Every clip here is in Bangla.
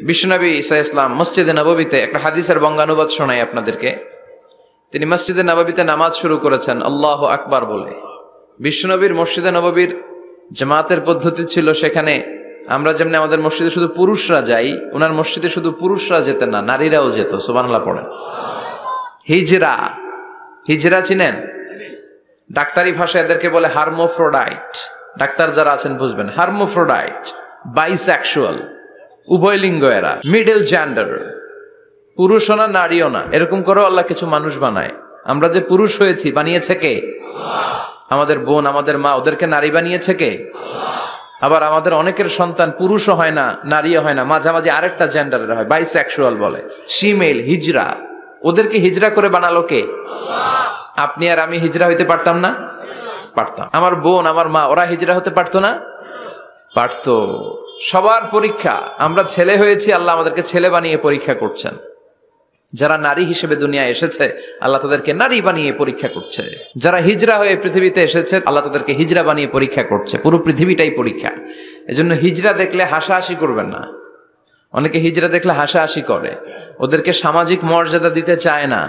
বিশ্বনবী ঈসা ইসলাম মসজিদে নববীতে একটা হাদিসের বঙ্গানুবাদ শোনাই আপনাদেরকে। তিনি মসজিদে নববীতে নামাজ শুরু করেছেন আল্লাহু আকবার বলে। বিশ্বনবীর মসজিদে নববীর জামাতের পদ্ধতি ছিল, সেখানে আমরা যেমনি আমাদের মসজিদে শুধু পুরুষরা যাই, ওনার মসজিদে শুধু পুরুষরা যেতেন না, নারীরাও যেত। সুবহানাল্লাহ পড়েন। হিজরা, হিজরা চিনেন? ডাক্তারি ভাষায় এদেরকে বলে হার্মোফ্রোডাইট। ডাক্তার যারা আছেন বুঝবেন, হার্মোফ্রোডাইট, বাইসেক্সুয়াল, উভয় লিঙ্গ এরা, মিডল জেন্ডার, পুরুষও না নারীও না, এরকম করেও আল্লাহ কিছু মানুষ বানায়। আমরা যে পুরুষ হয়েছি বানিয়েছে কে? আমাদের বোন, আমাদের মা, ওদেরকে নারী বানিয়েছে কে? আবার আমাদের অনেকের সন্তান পুরুষও হয় না, নারীও হয় না, মাঝামাঝি আরেকটা জেন্ডারের হয়, বাইসেক্সুয়াল বলে, শিমেল, হিজরা। ওদেরকে হিজরা করে বানালো কে? আপনি আর আমি হিজরা হইতে পারতাম না? পারতাম। আমার বোন, আমার মা, ওরা হিজরা হতে পারতো না? পারতো। সবার পরীক্ষা। আমরা ছেলে হয়েছি, আল্লাহ আমাদেরকে ছেলে বানিয়ে পরীক্ষা করছেন। যারা নারী হিসেবে দুনিয়ায় এসেছে, আল্লাহ তাদেরকে নারী বানিয়ে পরীক্ষা করছে। যারা হিজরা হয়ে পৃথিবীতে এসেছে, আল্লাহ তাদেরকে হিজরা বানিয়ে পরীক্ষা করছে। পুরো পৃথিবীটাই পরীক্ষা। এজন্য হিজরা দেখলে হাসাহাসি করবেন না। অনেকে হিজরা দেখলে হাসাহাসি করে, ওদেরকে সামাজিক মর্যাদা দিতে চায় না।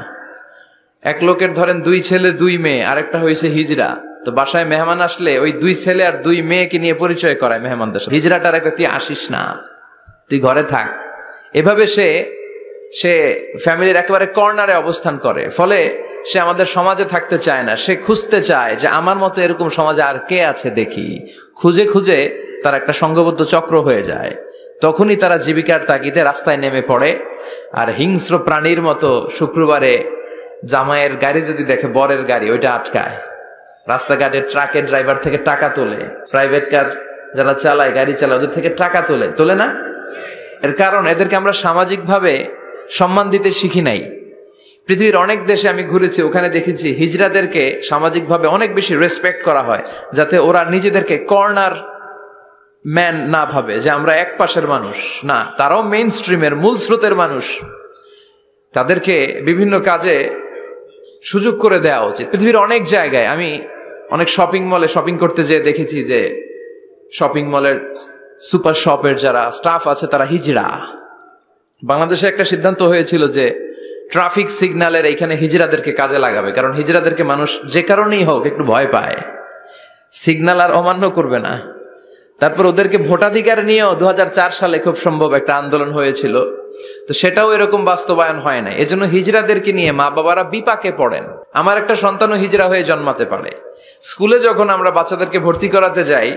এক লোকের ধরেন 2 ছেলে 2 মেয়ে, আরেকটা হয়েছে হিজরা। তো বাসায় মেহমান আসলে ওই 2 ছেলে আর 2 মেয়েকে নিয়ে পরিচয় করায় মেহমানদের সাথে। হিজরাটার একটা, তুই আসিস না, তুই ঘরে থাক। এভাবে সে ফ্যামিলির একেবারে কর্নারে অবস্থান করে। ফলে সে আমাদের সমাজে থাকতে চায় না। সে খুঁজতে চায় যে আমার মতো এরকম সমাজে আর কে আছে দেখি। খুঁজে খুঁজে তার একটা সংঘবদ্ধ চক্র হয়ে যায়। তখনই তারা জীবিকার তাগিদে রাস্তায় নেমে পড়ে। আর হিংস্র প্রাণীর মতো শুক্রবারে জামাইয়ের গাড়ি যদি দেখে, বরের গাড়ি, ওইটা আটকায়। রাস্তাঘাটে ট্রাকের ড্রাইভার থেকে টাকা তোলে, প্রাইভেট কার যারা চালায়, গাড়ি চালায়, ওদের থেকে টাকা তোলে না? এর কারণ এদেরকে আমরা সামাজিকভাবে সম্মান দিতে শিখি নাই। পৃথিবীর অনেক দেশে আমি ঘুরেছি, ওখানে দেখেছি হিজড়াদেরকে সামাজিকভাবে অনেক বেশি রেসপেক্ট করা হয়, যাতে ওরা নিজেদেরকে কর্নার ম্যান না ভাবে যে আমরা এক পাশের মানুষ। না, তারাও মেইন স্ট্রিমের, মূল স্রোতের মানুষ। তাদেরকে বিভিন্ন কাজে সুযোগ করে দেওয়া উচিত। পৃথিবীর অনেক জায়গায় আমি অনেক শপিং মলে শপিং করতে যেয়ে দেখেছি যে শপিং মলের সুপার শপের যারা স্টাফ আছে তারা হিজড়া। বাংলাদেশে একটা সিদ্ধান্ত হয়েছিল যে ট্রাফিক সিগন্যালের এইখানে হিজড়াদেরকে কাজে লাগাবে, কারণ হিজড়াদেরকে মানুষ যে কারণেই হোক একটু ভয় পায়, সিগন্যাল আর অমান্য করবে না। তারপর ওদেরকে ভোটাধিকার নিয়েও 2004 সালে খুব সম্ভব একটা আন্দোলন হয়েছিল। তো সেটাও এরকম বাস্তবায়ন হয় না। এজন্য হিজড়াদেরকে নিয়ে মা বাবারা বিপাকে পড়েন। আমার একটা সন্তানও হিজড়া হয়ে জন্মাতে পারে। স্কুলে যখন আমরা বাচ্চাদেরকে ভর্তি করাতে যাই,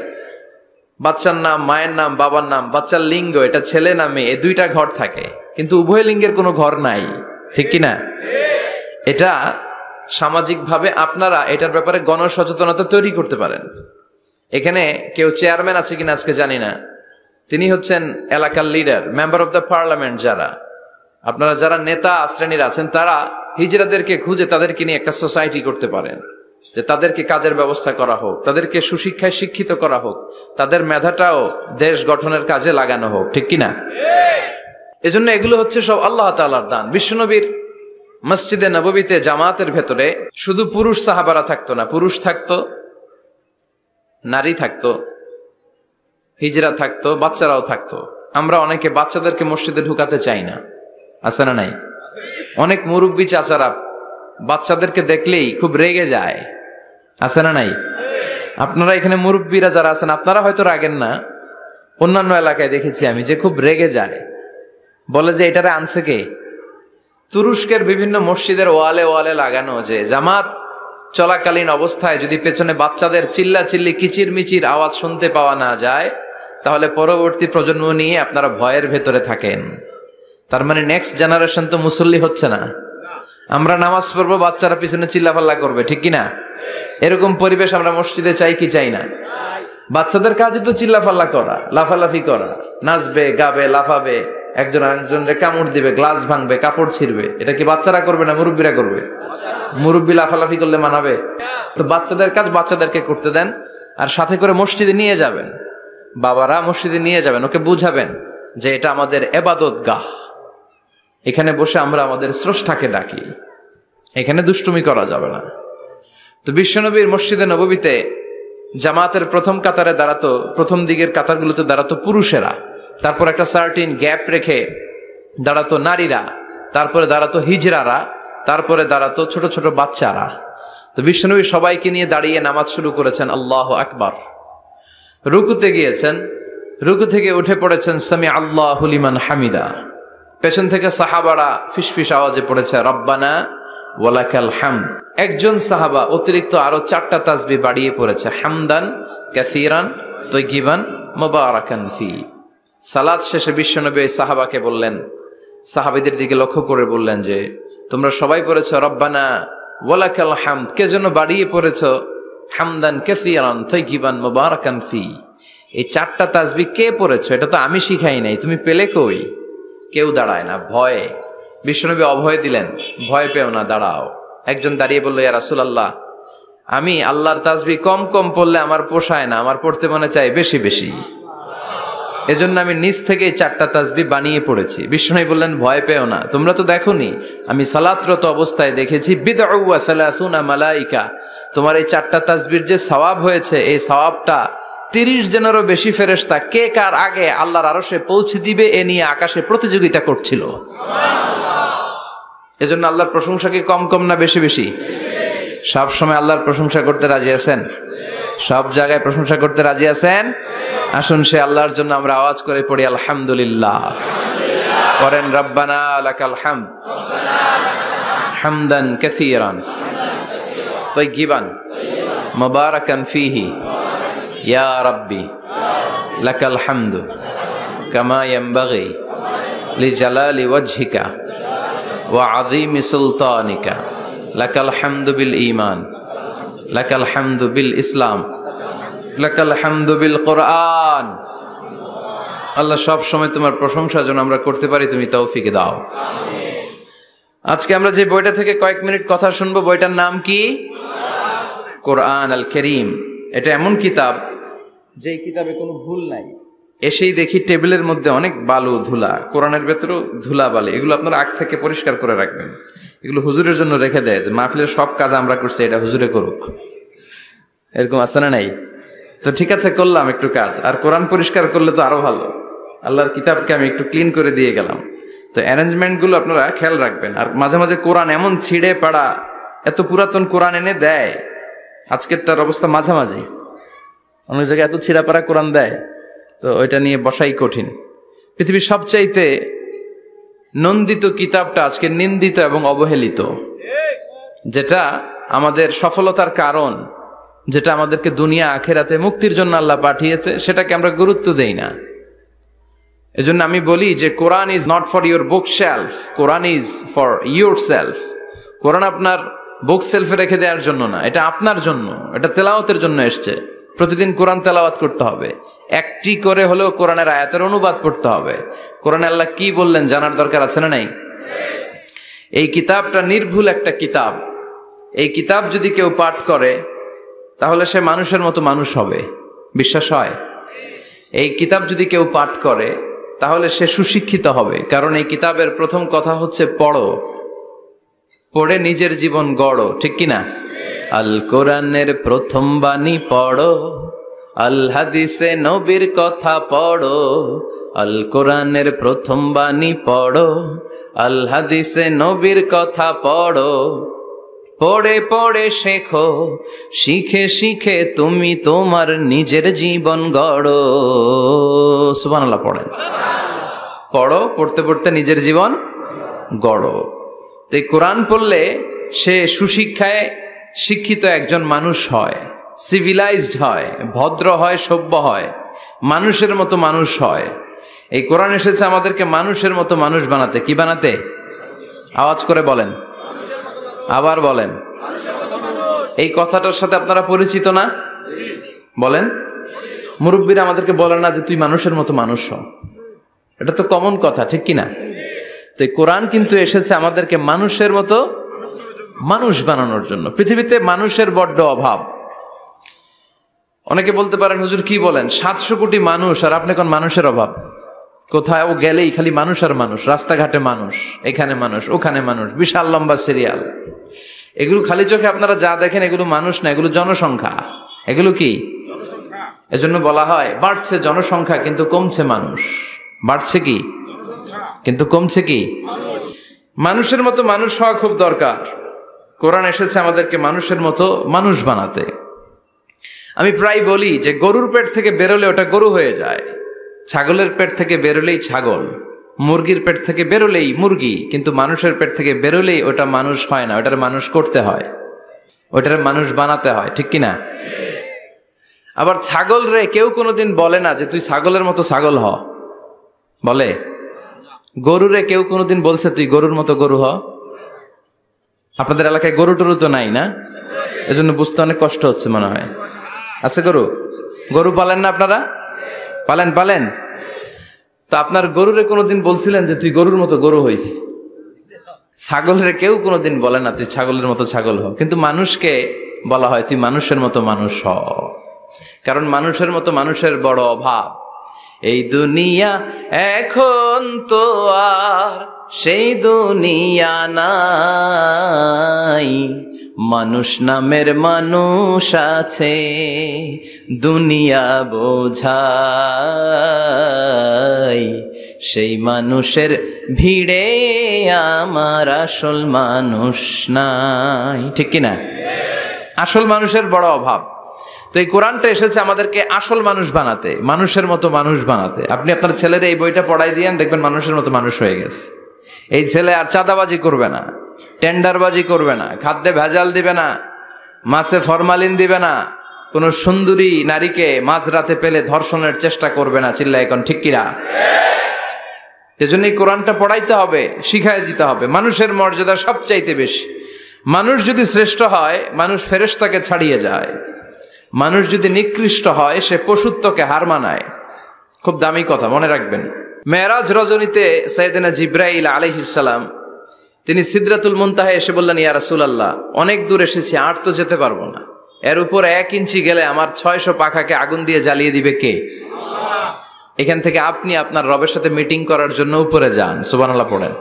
বাচ্চার নাম, মায়ের নাম, বাবার নাম, বাচ্চার লিঙ্গ, এটা ছেলে না মেয়ে, এই 2টা ঘর থাকে, কিন্তু উভয় লিঙ্গের কোনো ঘর নাই। ঠিক কিনা? এটা সামাজিকভাবে আপনারা এটার ব্যাপারে গণসচেতনতা তৈরি করতে পারেন। এখানে কেউ চেয়ারম্যান আছে কিনা আজকে জানি না, তিনি হচ্ছেন এলাকার leader, member of the parliament. আপনারা যারা নেতা শ্রেণীর আছেন, তারা হিজড়াদেরকে খুঁজে তাদেরকে নিয়ে একটা সোসাইটি করতে পারেন, যে তাদেরকে কাজের ব্যবস্থা করা হোক, তাদেরকে সুশিক্ষায় শিক্ষিত করা হোক, তাদের মেধাটাও দেশ গঠনের কাজে লাগানো হোক। ঠিক কিনা? এজন্য এগুলো হচ্ছে সব আল্লাহ তাআলার দান। বিশ্বনবীর মসজিদে নববীতে জামাতের ভেতরে শুধু পুরুষ সাহাবারা থাকতো না, পুরুষ থাকতো, নারী থাকতো, হিজরা থাকতো, বাচ্চারাও থাকতো। আমরা অনেকে বাচ্চাদেরকে মসজিদে ঢুকাতে চাই না, আছে না নাই? অনেক মুরব্বী চাচারা বাচ্চাদেরকে দেখলেই খুব রেগে যায়, আছে না নাই? আপনারা এখানে মুরব্বীরা যারা আছেন, আপনারা হয়তো রাগেন না, অন্যান্য এলাকায় দেখেছি আমি যে খুব রেগে যায়, বলে যে এটারে আনছে কে? তুরস্কের বিভিন্ন মসজিদের ওয়ালে ওয়ালে লাগানো যে জামাত চলাকালীন অবস্থায় যদি পেছনে বাচ্চাদের চিল্লাচিল্লি, কিচিরমিচির আওয়াজ শুনতে পাওয়া না যায়, তাহলে পরবর্তী প্রজন্ম নিয়ে আপনারা ভয়ের ভেতরে থাকেন। তার মানে নেক্সট জেনারেশন তো মুসল্লি হচ্ছে না। আমরা নামাজ পড়বো, বাচ্চারা পিছনে চিল্লাপাল্লা করবে। ঠিক কিনা? এরকম পরিবেশ আমরা মসজিদে চাই কি চাই না? বাচ্চাদের কাজে তো চিল্লাপাল্লা করা, লাফালাফি করা, নাচবে, গাবে, লাফাবে, একজন আরেকজনের কামড় দিবে, গ্লাস ভাঙবে, কাপড় ছিঁড়বে। এটা কি বাচ্চারা করবে না মুরব্বীরা করবে? মুরব্বী লাফালাফি করলে মানাবে? তো বাচ্চাদের কাজ বাচ্চাদেরকে করতে দেন, আর সাথে করে মসজিদে নিয়ে যাবেন। বাবারা মসজিদে নিয়ে যাবেন, ওকে বুঝাবেন যে এটা আমাদের ইবাদত গাহ, এখানে বসে আমরা আমাদের স্রষ্টাকে ডাকি, এখানে দুষ্টুমি করা যাবে না। তো বিশ্বনবীর মসজিদে নববীতে জামাতের প্রথম কাতারে দাঁড়াতো, প্রথম দিকের কাতারগুলোতে দাঁড়াতো পুরুষেরা। তারপর একটা সার্টিন গ্যাপ রেখে দাঁড়াতো নারীরা, তারপরে দাঁড়াতো হিজড়ারা, তারপরে দাঁড়াতো ছোট ছোট বাচ্চারা। তো বিশ্বনবী সবাইকে নিয়ে দাঁড়িয়ে নামাজ শুরু করেছেন, আল্লাহু আকবার। রুকুতে গিয়েছেন, রুকু থেকে উঠে পড়েছেন সামি আল্লাহু লিমান হামিদা। পেছন থেকে সাহাবারা ফিসফিস আওয়াজে পড়েছে রব্বানা ওয়ালাকাল হামদ। একজন সাহাবা অতিরিক্ত আরো 4টা তাসবিহ বাড়িয়ে পড়েছে, হামদান কাসীরান তাইয়িবান মুবারাকান ফি। সালাত শেষে বিশ্বনবী এই সাহাবাকে বললেন, সাহাবীদের দিকে লক্ষ্য করে বললেন যে তোমরা সবাই পড়েছো রব্বানা ওয়ালাকাল হামদ, কে যেন বাড়িয়ে পড়েছো হামদান কাসীরান তাইয়িবান মুবারাকান ফি। এই 4টা তাসবিহ কে পড়েছো? এটা তো আমি শিখাই নাই, তুমি পেলে কই? কেউ দাঁড়ায় না, ভয়ে। বিশ্বনবী অভয় দিলেন, ভয় পেও না, দাঁড়াও। একজন দাঁড়িয়ে বলল, ইয়া রাসূলুল্লাহ, আমি আল্লাহর তাসবিহ কম কম পড়লে আমার পোষায় না, আমার পড়তে মনে চায় বেশি বেশি, এজন্য আমি নিজ থেকে 4টা তাসবিহ বানিয়ে পড়েছি। বিশ্বনবী বললেন, ভয় পেও না, তোমরা তো দেখোনি আমি সালাতরত অবস্থায় দেখেছি বিদউ ওয়া সালাসুনা মালাইকা, তোমার এই 4টা তাসবিহর যে সওয়াব হয়েছে, এই সওয়াবটা 30 জনেরও বেশি ফেরেশতা কে কার আগে আল্লাহর আরশে পৌঁছে দিবে এ নিয়ে আকাশে প্রতিযোগিতা করছিল। এজন্য আল্লাহর প্রশংসা কি কম কম না বেশি বেশি? সব সময় আল্লাহর প্রশংসা করতে রাজি আছেন? সব জায়গায় প্রশংসা করতে রাজি আছেন? আসুন সে আল্লাহর জন্য আমরা আওয়াজ করে পড়ি আলহামদুলিল্লাহ। করেন রব্বানা লাকাল হামদ হামদান কাসীরান তাইয়িবান মুবারাকান ফীহি ইয়া রাব্বি লাকাল হামদু কামা ইয়ানবাগি লিজালালি ওয়াজহিকা ওয়া আযীমি সুলতানিকা লাকাল হামদু বিল ঈমান লাকাল হামদু বিল ইসলাম লাকাল হামদু বিল কোরআন। আল্লাহ সব সময় তোমার প্রশংসা যেন আমরা করতে পারি, তুমি তৌফিক দাও। আজকে আমরা যে বইটা থেকে কয়েক মিনিট কথা শুনবো, বইটার নাম কি? কোরআন আল কারীম। এটা এমন কিতাব যে কিতাবে কোনো ভুল নাই। এসেই দেখি টেবিলের মধ্যে অনেক বালু ধুলা, কোরআনের ভেতরেও ধুলা বালি, এগুলো আপনারা আগ থেকে পরিষ্কার করে রাখবেন। এগুলো হুজুরের জন্য রেখে দেয় যে মাহফিলের সব কাজ আমরা করছি, এটা হুজুরে করুক, এরকম আছে না নাই? তো ঠিক আছে, করলাম একটু কাজ, আর কোরআন পরিষ্কার করলে তো আরো ভালো। আল্লাহর কিতাবকে আমি একটু ক্লিন করে দিয়ে গেলাম। তো অ্যারেঞ্জমেন্ট গুলো আপনারা খেয়াল রাখবেন। আর মাঝে মাঝে কোরআন এমন ছিঁড়ে পাড়া, এত পুরাতন কোরআন এনে দেয়, আজকেরটার অবস্থা মাঝামাঝি, অনেক জায়গায় এত ছিঁড়া পাড়া কোরআন দেয়, তো ওইটা নিয়ে বসাই কঠিন। পৃথিবীর সবচাইতে নন্দিত কিতাবটা আজকে নিন্দিত এবং অবহেলিত, যেটা আমাদের সফলতার কারণ, যেটা আমাদেরকে দুনিয়া আখেরাতে মুক্তির জন্য আল্লাহ পাঠিয়েছে, সেটাকে আমরা গুরুত্ব দেই না। এজন্য আমি বলি যে Quran is not for your book shelf, Quran is for your self. Quran আপনার বুক সেলফে রেখে দেওয়ার জন্য না, এটা আপনার জন্য, এটা তেলাওয়াতের জন্য এসছে। প্রতিদিন কোরআন তেলাওয়াত করতে হবে, একটি করে হলেও কোরআনের আয়াতের অনুবাদ পড়তে হবে। কোরআনে আল্লাহ কি বললেন জানার দরকার আছে না নাই? এই কিতাবটা নির্ভুল একটা কিতাব। এই কিতাব যদি কেউ পাঠ করে তাহলে সে মানুষের মতো মানুষ হবে, বিশ্বাস হয়? এই কিতাব যদি কেউ পাঠ করে তাহলে সে সুশিক্ষিত হবে, কারণ এই কিতাবের প্রথম কথা হচ্ছে পড়ো, পড়ে নিজের জীবন গড়ো, ঠিক কিনা? আল কোরআনের প্রথম বাণী পড়ো, আল হাদিসে নবীর কথা পড়ো। আল কোরআনের প্রথম বাণী পড়ো, আল হাদিসে নবীর কথা পড়ো। পড়ে পড়ে শেখো, শিখে শিখে তুমি তোমার নিজের জীবন গড়ো। সুবহানাল্লাহ পড়েন। পড়ো, পড়তে পড়তে নিজের জীবন গড়ো। তো এই কোরআন পড়লে সে সুশিক্ষায় শিক্ষিত একজন মানুষ হয়, সিভিলাইজড হয়, ভদ্র হয়, সভ্য হয়, মানুষের মতো মানুষ হয়। এই কোরআন এসেছে আমাদেরকে মানুষের মতো মানুষ বানাতে। কি বানাতে? আওয়াজ করে বলেন, আবার বলেন। এই কথাটার সাথে আপনারা পরিচিত না? বলেন। মুরব্বীরা আমাদেরকে বলেন না যে তুই মানুষের মতো মানুষ হ, এটা তো কমন কথা, ঠিক কিনা? তো এই কোরআন কিন্তু এসেছে আমাদেরকে মানুষের মতো মানুষ বানানোর জন্য। পৃথিবীতে মানুষের বড্ড অভাব। অনেকে বলতে পারেন হুজুর কি বলেন, 700 কোটি মানুষ আর আপনি কোন মানুষের অভাব? কোথাও গেলেই খালি মানুষ আর মানুষ, রাস্তাঘাটে মানুষ, এখানে মানুষ, ওখানে মানুষ, বিশাল লম্বা সিরিয়াল। এগুলো খালি চোখে আপনারা যা দেখেন এগুলো মানুষ না, এগুলো জনসংখ্যা। এগুলো কি? এজন্য বলা হয় বাড়ছে জনসংখ্যা কিন্তু কমছে মানুষ। বাড়ছে কি, কিন্তু কমছে কি? মানুষের মতো মানুষ হওয়া খুব দরকার। কোরআন এসেছে আমাদেরকে মানুষের মতো মানুষ বানাতে। আমি প্রায় বলি যে গরুর পেট থেকে বেরোলে ওটা গরু হয়ে যায়, ছাগলের পেট থেকে বেরোলেই ছাগল, মুরগির পেট থেকে বেরোলেই মুরগি, কিন্তু মানুষের পেট থেকে বেরোলেই ওটা মানুষ হয় না, ওটার মানুষ করতে হয়, ওটার মানুষ বানাতে হয়, ঠিক কিনা? আবার ছাগল রে কেউ কোনোদিন বলে না যে তুই ছাগলের মতো ছাগল হ, বলে? গরু রে কেউ কোনোদিন বলছে তুই গরুর মতো গরু হ? আপনাদের এলাকায় গরু টরু তো নাই না, এজন্য বুঝতে অনেক কষ্ট হচ্ছে মনে হয়। আছে গরু? গরু পালেন না আপনারা? পালেন? তো আপনার গরুরে কোনোদিন বলছিলেন যে তুই গরুর মতো গরু হইস? ছাগলের কেউ কোনোদিন বলে না তুই ছাগলের মতো ছাগল হ, কিন্তু মানুষকে বলা হয় তুই মানুষের মতো মানুষ হ। কারণ মানুষের মতো মানুষের বড় অভাব। এই দুনিয়া এখন তো আর সেই দুনিয়া নাই, মানুষ নামের মানুষ আছে দুনিয়া বোঝাই, সেই মানুষের ভিড়ে আমার আসল মানুষ নাই, ঠিক কিনা? আসল মানুষের বড় অভাব। তো এই কোরআনটা এসেছে আমাদেরকে আসল মানুষ বানাতে, মানুষের মতো মানুষ বানাতে। আপনি আপনার ছেলের এই বইটা পড়াই দিয়েন, দেখবেন মানুষের মতো মানুষ হয়ে গেছে। এই ছেলে আর চাঁদাবাজি করবে না, টেন্ডারবাজি করবে না, খাদ্যে ভেজাল দিবে না, মাছে ফরমালিন দিবে না, কোনো সুন্দরী নারীকে মাঝরাতে পেলে ধর্ষণের চেষ্টা করবে না। চিল্লা এখন ঠিক কিনা? এজন্য এই কোরআনটা পড়াইতে হবে, শিখাই দিতে হবে। মানুষের মর্যাদা সবচাইতে বেশি। মানুষ যদি শ্রেষ্ঠ হয়, মানুষ ফেরেশতাকে ছাড়িয়ে যায়। মানুষ যদি নিকৃষ্ট হয়, সে পশুত্বকে হার মানায়। খুব দামি কথা, মনে রাখবেন। মেরাজ রজনীতে সাইয়েদনা জিবরাইল আলাইহিস সালাম তিনি সিদরাতুল মুনতাহা এসে বললেন, ইয়া রাসূলুল্লাহ, অনেক দূর এসেছি, আর তো যেতে পারবো না, এর উপর 1 ইঞ্চি গেলে আমার 600 পাখাকে আগুন দিয়ে জ্বালিয়ে দিবে কে? এখান থেকে আপনি আপনার রবের সাথে মিটিং করার জন্য উপরে যান। সুবহানাল্লাহ পড়েন।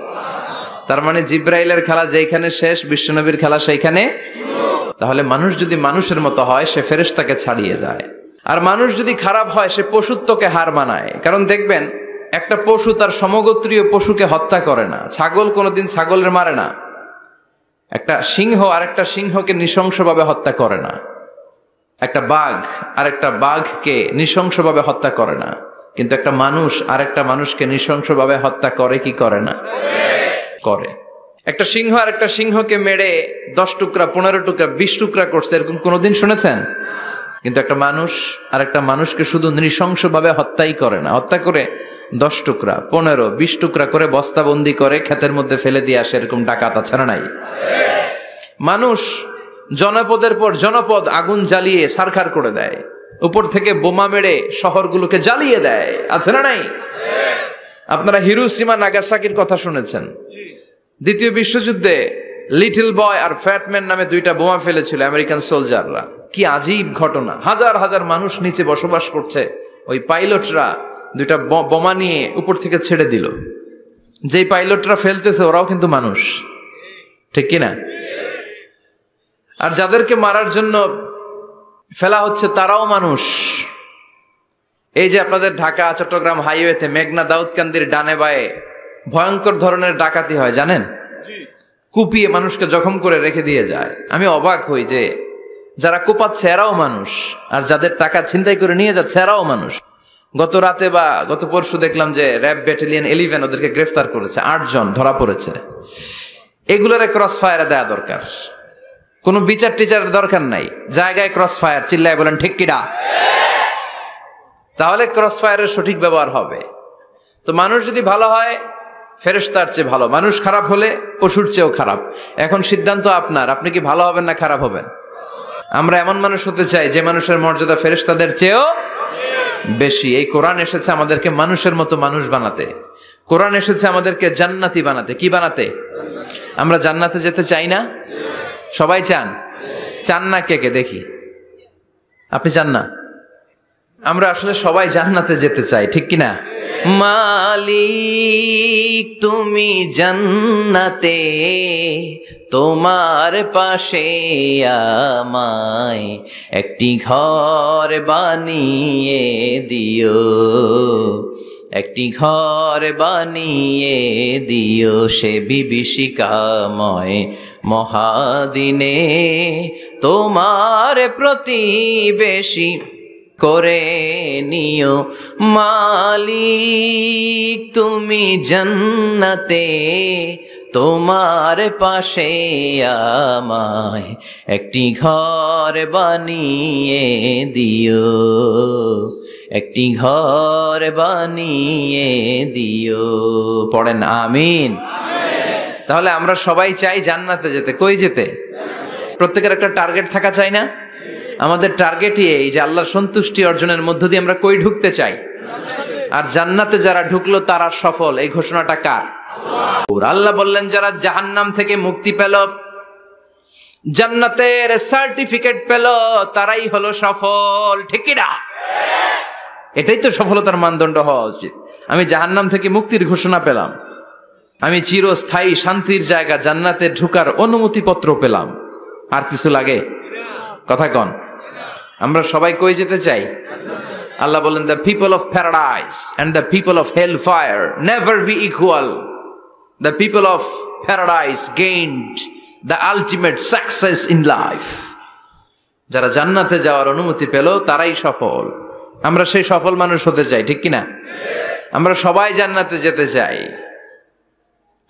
তার মানে জিবরাইলের খেলা যেখানে শেষ, বিশ্বনবীর খেলা সেইখানে। তাহলে মানুষ যদি মানুষের মতো হয়, সে ফেরেশতাকে ছাড়িয়ে যায়। আর মানুষ যদি খারাপ হয়, সে পশুত্বকে হার মানায়। কারণ দেখবেন, একটা পশু তার সমগোত্রীয় পশুকে হত্যা করে না। ছাগল কোনোদিন ছাগলের মারে না, একটা সিংহ আর একটা সিংহকে নৃশংসভাবে হত্যা করে না, একটা বাঘ আর একটা বাঘকে নৃশংসভাবে হত্যা করে না। কিন্তু একটা মানুষ আর একটা মানুষকে নৃশংসভাবে হত্যা করে কি করে না? করে। একটা সিংহ আর একটা সিংহকে মেরে 10 টুকরা, 15 টুকরা, 20 টুকরা করছে, এরকম কোনোদিন শুনেছেন? কিন্তু একটা মানুষ আর একটা মানুষকে শুধু নৃশংসভাবে হত্যাই করে না, হত্যা করে 10 টুকরা, 15, 20 টুকরা করে বস্তাবন্দি করে ক্ষেতের মধ্যে ফেলে দিয়ে আসে। এরকম ডাকাত আছে না নাই? মানুষ জনপদের পর জনপদ আগুন জ্বালিয়ে ছারখার করে দেয়, উপর থেকে বোমা মেরে শহরগুলোকে জ্বালিয়ে দেয়, আছে না নাই? আপনারা হিরোশিমা নাগাসাকির কথা শুনেছেন। দ্বিতীয় বিশ্বযুদ্ধে লিটল বয় আর ফ্যাটম্যান নামে 2টা বোমা ফেলেছিল আমেরিকান সোলজাররা। কি আজীব ঘটনা! হাজার হাজার মানুষ নিচে বসবাস করছে, ওই পাইলটরা 2টা বোমা নিয়ে উপর থেকে ছেড়ে দিল। যেই পাইলটরা ফেলতেছে ওরাও কিন্তু মানুষ, ঠিক কিনা? আর যাদেরকে মারার জন্য ফেলা হচ্ছে তারাও মানুষ। এই যে আপনাদের ঢাকা চট্টগ্রাম হাইওয়েতে মেঘনা দাউদকান্দির ডানে বায়ে ভয়ঙ্কর ধরনের ডাকাতি হয়, জানেন? কুপিয়ে মানুষকে জখম করে রেখে দিয়ে যায়। আমি অবাক হই যে যারা কোপাচ্ছে এরাও মানুষ, আর যাদের টাকা ছিনতাই করে নিয়ে যাচ্ছে এরাও মানুষ। গত রাতে বা গত পরশু দেখলাম যে র্যাব ব্যাটালিয়ন 11 ওদেরকে গ্রেফতার করেছে, 8 জন ধরা পড়েছে। এগুলোর ক্রস ফায়ারে দেয়া দরকার, কোনো বিচার টিচারের দরকার নাই, জায়গায় ক্রস ফায়ার। চিল্লায় বলেন ঠিক কিনা? তাহলে ক্রস ফায়ারের সঠিক ব্যবহার হবে। তো মানুষ যদি ভালো হয়, ফেরেশতার চেয়ে ভালো। মানুষ খারাপ হলে পশুর চেয়েও খারাপ। এখন সিদ্ধান্ত আপনার, আপনি কি ভালো হবেন না খারাপ হবেন? আমরা এমন মানুষ হতে চাই যে মানুষের মর্যাদা ফেরেশতাদের চেয়েও বেশি। এই কোরআন এসেছে আমাদেরকে মানুষের মতো মানুষ বানাতে। কোরআন এসেছে আমাদেরকে জান্নাতি বানাতে। কি বানাতে? আমরা জান্নাতে যেতে চাই না? সবাই চান? চান না কে কে দেখি? আপনি চান না? আমরা আসলে সবাই জান্নাতে যেতে চাই, ঠিক কিনা? মালিক তুমি জান্নাতে, তোমার পাশে আমায় একটি ঘর বানিয়ে দিও, একটি ঘর বানিয়ে দিও সে বিভীষিকাময় মহাদিনে, তোমার প্রতিবেশী করে নিও মালিক তুমি জান্নাতে, তোমার পাশে আমায় একটি ঘর বানিয়ে দিও, একটি ঘর বানিয়ে দিও। পড়েন আমিন। তাহলে আমরা সবাই চাই জান্নাতে যেতে। কই যেতে? প্রত্যেকের একটা টার্গেট থাকা চাই না? আমাদের টার্গেটই এই যে আল্লাহর সন্তুষ্টি অর্জনের মধ্য দিয়ে আমরা কই ঢুকতে চাই। আর জান্নাতে যারা ঢুকলো তারা সফল, এই ঘোষণাটা কার? আল্লাহ বললেন যারা জাহান্নাম থেকে মুক্তি পেল, জান্নাতের সার্টিফিকেট পেল, তারাই হলো সফল। ঠিক কি না? এটাই তো সফলতার মানদণ্ড হওয়া উচিত। আমি জাহান্নাম থেকে মুক্তির ঘোষণা পেলাম, আমি চিরস্থায়ী শান্তির জায়গা জান্নাতে ঢুকার অনুমতিপত্র পেলাম, আর কিছু লাগে? কথা কন। আমরা সবাই কই যেতে চাই? আল্লাহ বলেন the people of paradise and the people of hellfire never be equal. The people of paradise gained the ultimate success in life. যারা জান্নাতে যাওয়ার অনুমতি পেল তারাই সফল। আমরা সেই সফল মানুষ হতে চাই, ঠিক কিনা? আমরা সবাই জান্নাতে যেতে চাই।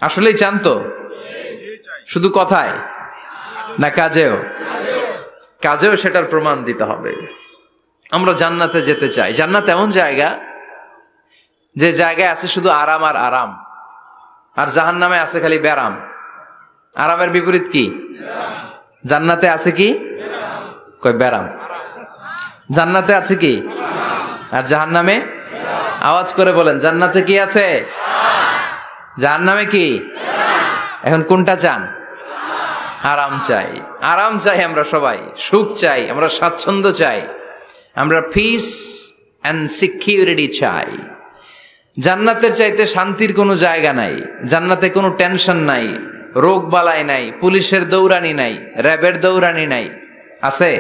আসলেই চান তো? শুধু কথায় না কাজেও? কাজেও সেটার প্রমাণ দিতে হবে। আমরা জান্নাতে যেতে চাই। জান্নাত এমন জায়গা যে জায়গায় আছে শুধু আরাম আর আরাম, আর জাহান্নামে আছে খালি ব্যারাম। আরামের বিপরীত কি? জান্নাতে আছে কি? কই ব্যারাম। জান্নাতে আছে কি? আর জাহান্নামে? আওয়াজ করে বলেন, জান্নাতে কি আছে? জাহান্নামে কি? এখন কোনটা চান? আরাম চাই। আরাম চাই আমরা সবাই, সুখ চাই, আমরা স্বাচ্ছন্দ্য চাই, আমরা পিস এন্ড সিকিউরিটি চাই। জান্নাতের চাইতে শান্তির কোনো জায়গা নাই। জান্নাতে কোনো টেনশন নাই, রোগ বালাই নাই, পুলিশের দৌড়ানি নাই, র্যাবের দৌড়ানি নাই। আছে?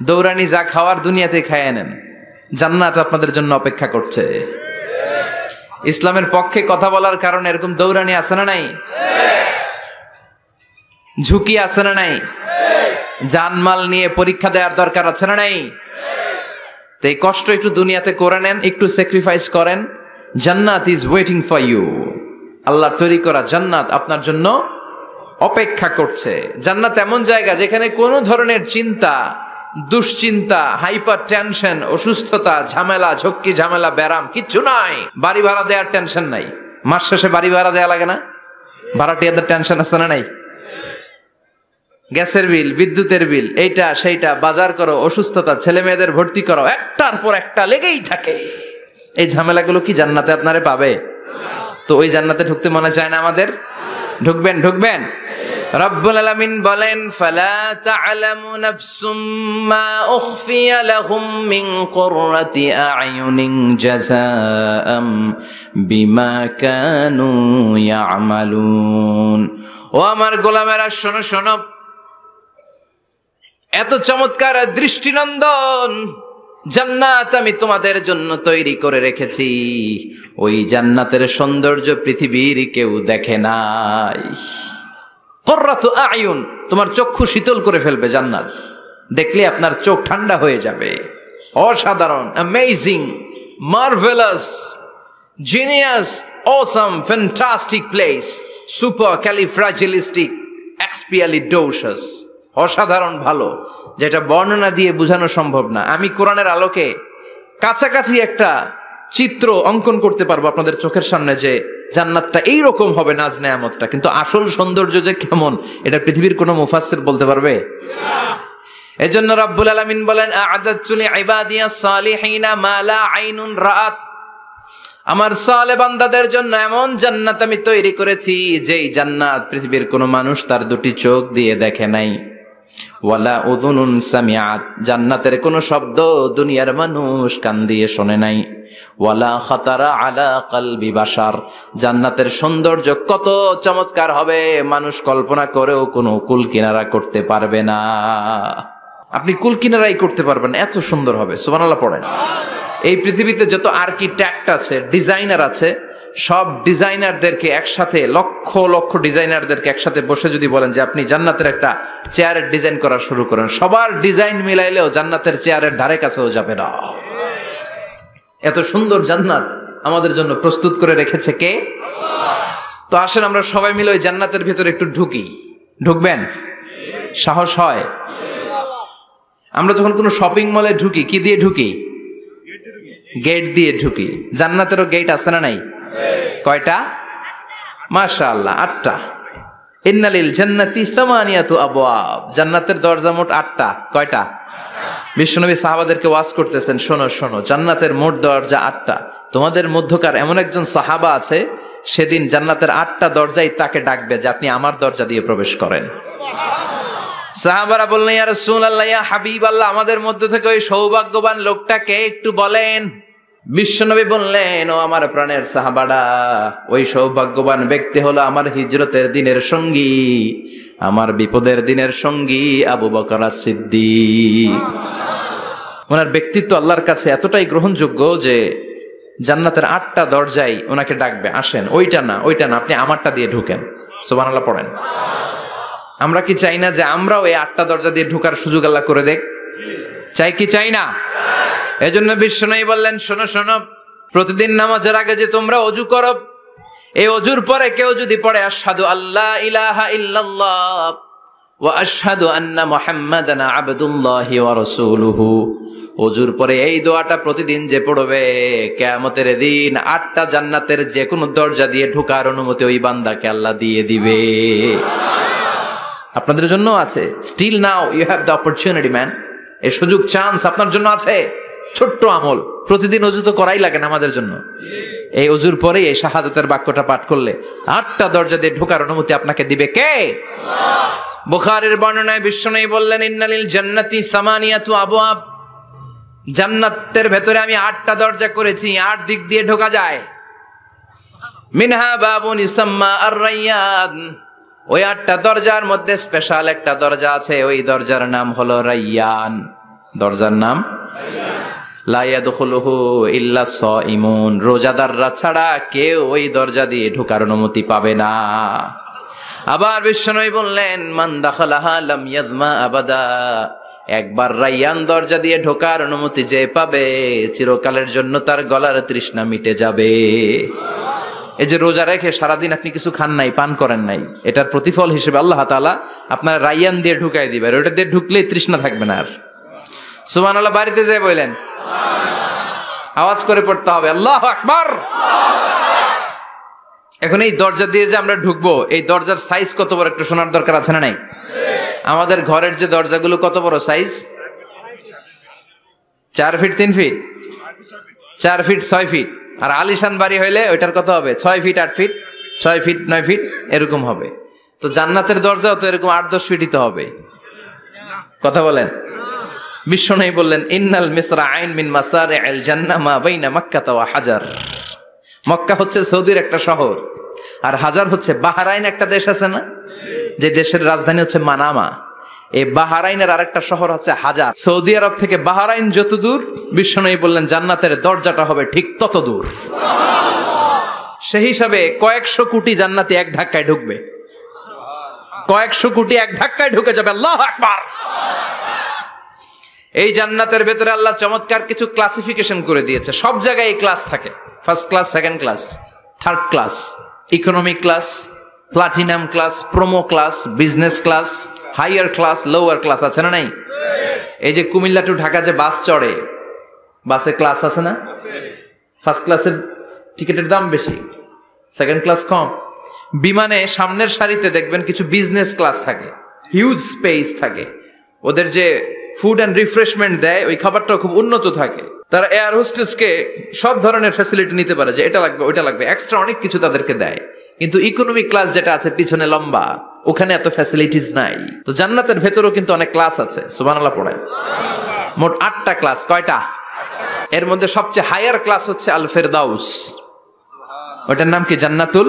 দৌড়ানি যা খাওয়ার দুনিয়াতে খাইয়ে নেন, জান্নাত আপনাদের জন্য অপেক্ষা করছে। ইসলামের পক্ষে কথা বলার কারণে এরকম দৌড়ানি আছে না নাই? ঝুঁকি আছে না নাই? জানমাল নিয়ে পরীক্ষা দেওয়ার দরকার আছে না নাই? তো এই কষ্ট একটু দুনিয়াতে করে নেন, একটু স্যাক্রিফাইস করেন। জান্নাত ইজ ওয়েটিং ফর ইউ। আল্লাহর তৈরি করা জান্নাত আপনার জন্য অপেক্ষা করছে। জান্নাত এমন জায়গা যেখানে কোনো ধরনের চিন্তা, দুশ্চিন্তা, হাইপার টেনশন, অসুস্থতা, ঝামেলা, ঝক্কি ঝামেলা, ব্যারাম কিচ্ছু নাই। বাড়ি ভাড়া দেওয়ার টেনশন নাই। মাস শেষে বাড়ি ভাড়া দেওয়া লাগে না? ভাড়াটিয়াদের টেনশন আছে না নাই? গ্যাসের বিল, বিদ্যুতের বিল, এইটা সেইটা, বাজার করো, অসুস্থতা, ছেলে মেয়েদের ভর্তি করো, একটার পর একটা লেগেই থাকে। এই ঝামেলাগুলো কি জান্নাতে আপনারে পাবে? তো ওই জান্নাতে ঢুকতে মনে চায় না আমাদের? ঢুকবেন, ঢুকবেন। রব্বুল আলামিন বলেন, ফালা তা'লামু নাফসুম মা উখফিয়া লাহুম মিন কুররাতি আ'য়ুনিন জাযাআম বিমা কানু ইয়া'মালুন। ও আমার গোলামেরা শোনো শোনো, এত চমৎকার দৃষ্টিনন্দন জান্নাত আমি তোমাদের জন্য তৈরি করে রেখেছি। ওই জান্নাতের সৌন্দর্য পৃথিবীর কেউ দেখে নাই। কুররাতু আ'য়ুন, তোমার চক্ষু শীতল করে ফেলবে জান্নাত। দেখলে আপনার চোখ ঠান্ডা হয়ে যাবে। অসাধারণ, amazing, marvellous, genius, awesome, fantastic place, supercalifragilisticexpialidocious. অসাধারণ ভালো, যেটা বর্ণনা দিয়ে বোঝানো সম্ভব না। আমি কোরআনের আলোকে কাছাকাছি একটা চিত্র অঙ্কন করতে পারবো আপনাদের চোখের সামনে, যে জান্নাতটা এইরকম হবে, নাজ নেয়ামতটা। কিন্তু আসল সৌন্দর্য যে কেমন, এটা পৃথিবীর কোনো মুফাসসির বলতে পারবে? এজন্য রব্বুল আলামিন বলেন, আ'আদাতু লিইবাদিয়াস সালিহিনা মা লা আইনুন রাআত। আমার সালেহ বান্দাদের জন্য এমন জান্নাত আমি তৈরি করেছি, যেই জান্নাত পৃথিবীর কোনো মানুষ তার দুটি চোখ দিয়ে দেখে নাই। ওয়ালা উযুনুন সামিআত, জান্নাতের কোনো শব্দ দুনিয়ার মানুষ কান দিয়ে শোনে নাই। ওয়ালা খাতারা আলা কলবি বাশার, জান্নাতের সৌন্দর্য কত চমৎকার হবে মানুষ কল্পনা করেও কোনো কুল কিনারা করতে পারবে না। আপনি কুল কিনারাই করতে পারবেন, এত সুন্দর হবে। সুবহানাল্লাহ পড়েন। এই পৃথিবীতে যত আর্কিটেক্ট আছে, ডিজাইনার আছে, সব ডিজাইনারদেরকে একসাথে, লক্ষ লক্ষ ডিজাইনারদেরকে একসাথে বসে যদি বলেন যে আপনি জান্নাতের একটা চেয়ারের ডিজাইন করা শুরু করেন, সবার ডিজাইন মিলাইলেও জান্নাতের চেয়ারের ধারে কাছেও যাবে না। এত সুন্দর জান্নাত আমাদের জন্য প্রস্তুত করে রেখেছে কে? তো আসেন আমরা সবাই মিলে ওই জান্নাতের ভিতরে একটু ঢুকি। ঢুকবেন? সাহস হয়? আমরা যখন কোনো শপিং মলে ঢুকি, কি দিয়ে ঢুকি? গেট দিয়ে ঢুকি। জান্নাতেরও গেট আছে না নাই? কয়টা? মাশাআল্লাহ, 8টা। ইন্নালিল জান্নাতি সামানিয়াতু আবওয়াব। জান্নাতের দরজা মোট 8টা। কয়টা? বিশ্বনবী সাহাবাদেরকে ওয়াজ করতেছেন, শোনো শোনো, জান্নাতের মোট দরজা 8টা। তোমাদের মধ্যকার এমন একজন সাহাবা আছে, সেদিন জান্নাতের 8টা দরজাই তাকে ডাকবে যে আপনি আমার দরজা দিয়ে প্রবেশ করেন। সাহাবারা বললেন, ইয়া রাসূলুল্লাহ, ইয়া হাবিবাল্লাহ, আমাদের মধ্যে থেকে ওই সৌভাগ্যবান লোকটাকে একটু বলেন। বিশ্বনবী বললেন, ও আমার প্রাণের সাহাবারা, ওই সৌভাগ্যবান ব্যক্তি হলো আমার হিজরতের দিনের সঙ্গী, আমার বিপদের দিনের সঙ্গী আবু বকর সিদ্দিক। ওনার ব্যক্তিত্ব আল্লাহর কাছে এতটাই গ্রহণযোগ্য যে জান্নাতের 8টা দরজাই ওনাকে ডাকবে, আসেন। ওইটা না, আপনি আমারটা দিয়ে ঢুকেন। সুবহানাল্লাহ পড়েন। আমরা কি চাই না যে আমরাও এই 8টা দরজা দিয়ে ঢোকার সুযোগ আল্লাহ করে দেখ? চাই কি চাই না? এজন্য বিশ্বনবী বললেন, শোনো শোনো, প্রতিদিন নামাজের আগে যে তোমরা ওযু করো, এই ওযুর পরে কেউ যদি পড়ে আশহাদু আল্লা ইলাহা ইল্লাল্লাহ ওয়া আশহাদু আন্না মুহাম্মাদান আবদুল্লাহি ওয়া রাসূলুহু, ওযুর পরে এই দোয়াটা প্রতিদিন যে পড়বে, কিয়ামতের দিন 8টা জান্নাতের যে কোনো দরজা দিয়ে ঢোকার অনুমতি ওই বান্দাকে আল্লাহ দিয়ে দিবে। আপনাদের জন্য আছে। Still now you have the opportunity man. এই সুযোগ, চান্স আপনার জন্য আছে। ছোট্ট আমল, প্রতিদিন ওযু তো করাই লাগে না আমাদের জন্য। এই ওযুর পরে এই শাহাদাতের বাক্যটা পাঠ করলে 8টা দরজা দিয়ে ঢোকার অনুমতি আপনাকে দিবে কে? বুখারীর বর্ণনায় বিশ্বনবী বললেন, ইন্নালিল জান্নাতি সামানিয়াতু আবওয়াব। জান্নাতের ভেতরে আমি 8টা দরজা করেছি, 8 দিক দিয়ে ঢোকা যায়। মিনহা বাবুন ইউসাম্মা আর-রায়্যান। ওই 8টা দরজার মধ্যে স্পেশাল একটা দরজা আছে, ওই দরজার নাম হলো রায়্যান। দরজার নাম লা ইয়াদখুলুহু ইল্লা সাইমুন। রোজাদাররা ছাড়া কেউ ওই দরজা দিয়ে ঢোকার অনুমতি পাবে না। আবার বিশ্বনবী বললেন, মান দাখালাহা লাম ইয়াযমা আবাদা। একবার রায়্যান দরজা দিয়ে ঢোকার অনুমতি যে পাবে, চিরকালের জন্য তার গলার তৃষ্ণা মিটে যাবে। এই যে রোজা রেখে সারাদিন আপনি কিছু খান নাই, পান করেন নাই, এটার প্রতিফল হিসেবে আল্লাহ তাআলা আপনার রায়্যান দিয়ে ঢুকাই দিবে। ওটা দিয়ে ঢুকলেই তৃষ্ণা থাকবে না আর। সুবহানাল্লাহ বাড়িতে যেয়ে বললেন, আওয়াজ করে পড়তে হবে আল্লাহু আকবার। এখন এই দরজা দিয়ে যে আমরা ঢুকবো, এই দরজার সাইজ কত বড় একটু শোনার দরকার আছে না নাই? আমাদের ঘরের যে দরজাগুলো কত বড় size? 4 feet 3 feet, 4 feet 6 feet. আর আলিশান বাড়ি হইলে ওইটার কত হবে? 6 ফিট 8 ফিট, 6 ফিট 9 ফিট, এরকম হবে। তো জান্নাতের দরজাও তো এরকম 8-10 ফিটই তো হবে। কথা বলেন। বিশ্বনবী বললেন, ইন্নাল মিসরাআইন মিন মাসারি'আল জান্নাহ মা বাইনা মাক্কাহ ওয়া হাজার। মক্কা হচ্ছে সৌদির একটা শহর, আর হাজার হচ্ছে বাহরাইন, একটা দেশ আছে না, যে দেশের রাজধানী হচ্ছে মানামা। এই বাহরাইনের আরেকটা শহর আছে হাজার। সৌদি আরব থেকে বাহরাইন যত দূর, বিশ্বনবী বললেন জান্নাতের দরজাটা হবে ঠিক তত দূর। সেই হিসাবে কয়েকশো কোটি জান্নাতি এক ধাক্কায় ঢুকবে। কয়েকশো কোটি এক ধাক্কায় ঢুকে যাবে। আল্লাহু আকবার। এই জান্নাতের ভেতরে আল্লাহ চমৎকার কিছু ক্লাসিফিকেশন করে দিয়েছে। সব জায়গায় এই ক্লাস থাকে, first class, second class, third class, economy class, platinum class, promo class, business class, higher class, lower class, আছে না নাই? এই যে কুমিল্লা টু ঢাকা যে বাস চড়ে, বাসে ক্লাস আছে না? ফার্স্ট ক্লাসের টিকিটের দাম বেশি, সেকেন্ড ক্লাস কম। বিমানে সামনের সারিতে দেখবেন কিছু বিজনেস ক্লাস থাকে, হিউজ স্পেস থাকে। ওদের যে ফুড অ্যান্ড রিফ্রেশমেন্ট দেয়, ওই খাবারটাও খুব উন্নত থাকে। তারা এয়ার হোস্টেসকে সব ধরনের ফ্যাসিলিটি নিতে পারে, যে এটা লাগবে ওইটা লাগবে, এক্সট্রা অনেক কিছু তাদেরকে দেয়। কিন্তু ইকোনমি ক্লাস যেটা আছে পিছনে লম্বা, ওখানে এত ফ্যাসিলিটিস নাই। তো জান্নাতের ভেতরেও কিন্তু অনেক ক্লাস আছে। সুবহানাল্লাহ পড়েন। মোট 8টা ক্লাস। কয়টা? এর মধ্যে সবচেয়ে হায়ার ক্লাস হচ্ছে আল ফেরদাউস। ওইটার নাম কি? জান্নাতুল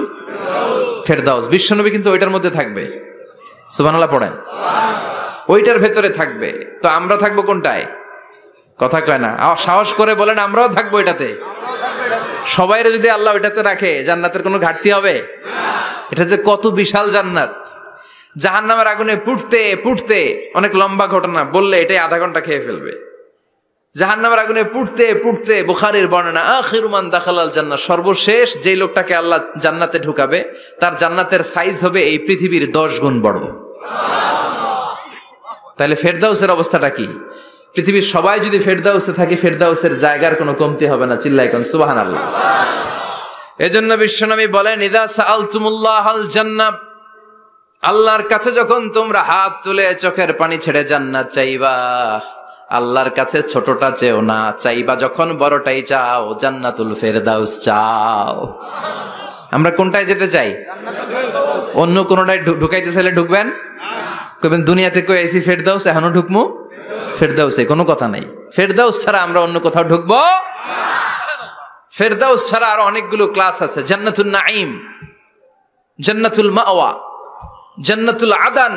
ফেরদাউস। বিশ্বনবী কিন্তু ওইটার মধ্যে থাকবে। সুবহানাল্লাহ পড়েন। ওইটার ভেতরে থাকবে। তো আমরা থাকবো কোনটায়? কথা কয় না, সাহস করে বলেন আমরাও থাকবো এটাতে। সবাই যদি আল্লাহ ওইটাতে রাখে জান্নাতের কোনো ঘাটতি হবে? এটা যে কত বিশাল জান্নাত। জাহান্নামের আগুনে পুড়তে পুড়তে, অনেক লম্বা ঘটনা বললে এটাই আধা ঘন্টা খেয়ে ফেলবে। জাহান্নামের আগুনে পুড়তে পুড়তে বুখারীর বর্ণনা, আখিরু মান দাখালাল জান্নাহ, সর্বশেষ যেই লোকটাকে আল্লাহ জান্নাতে ঢুকাবে তার জান্নাতের সাইজ হবে এই পৃথিবীর 10 গুণ বড়। তাহলে ফেরদাউসের অবস্থাটা কি? পৃথিবীর সবাই যদি ফেরদাউসে থাকে, ফেরদাউসের জায়গার কোনো কমতি হবে না। চিল্লায় কোন সুবহানাল্লাহ। এজন্য বিশ্বনবী বলেন, ইযা সাআলতুমুল্লাহাল জান্নাহ, আল্লাহর কাছে যখন তোমরা হাত তুলে চোখের পানি ছেড়ে জান্নাত চাইবা, আল্লাহর কাছে ছোটটা চেও না, চাইবা যখন বড়টাই চাও, জান্নাতুল ফেরদাউস চাও। আমরা কোনটায় যেতে চাই? অন্য কোনটায় ঢুকাইতে চাইলে ঢুকবেন? কইবেন দুনিয়াতে কই আইছি ফেরদাউস, এখনো ঢুকমু ফেরদাউসে? কোনো কথা নাই। ফেরদাউস ছাড়া আমরা অন্য কোথাও ঢুকবো? ফেরদাউস ছাড়া আরো অনেকগুলো ক্লাস আছে। জান্নাতুল নাঈম, জান্নাতুল মাওয়া, জান্নাতুল আদান,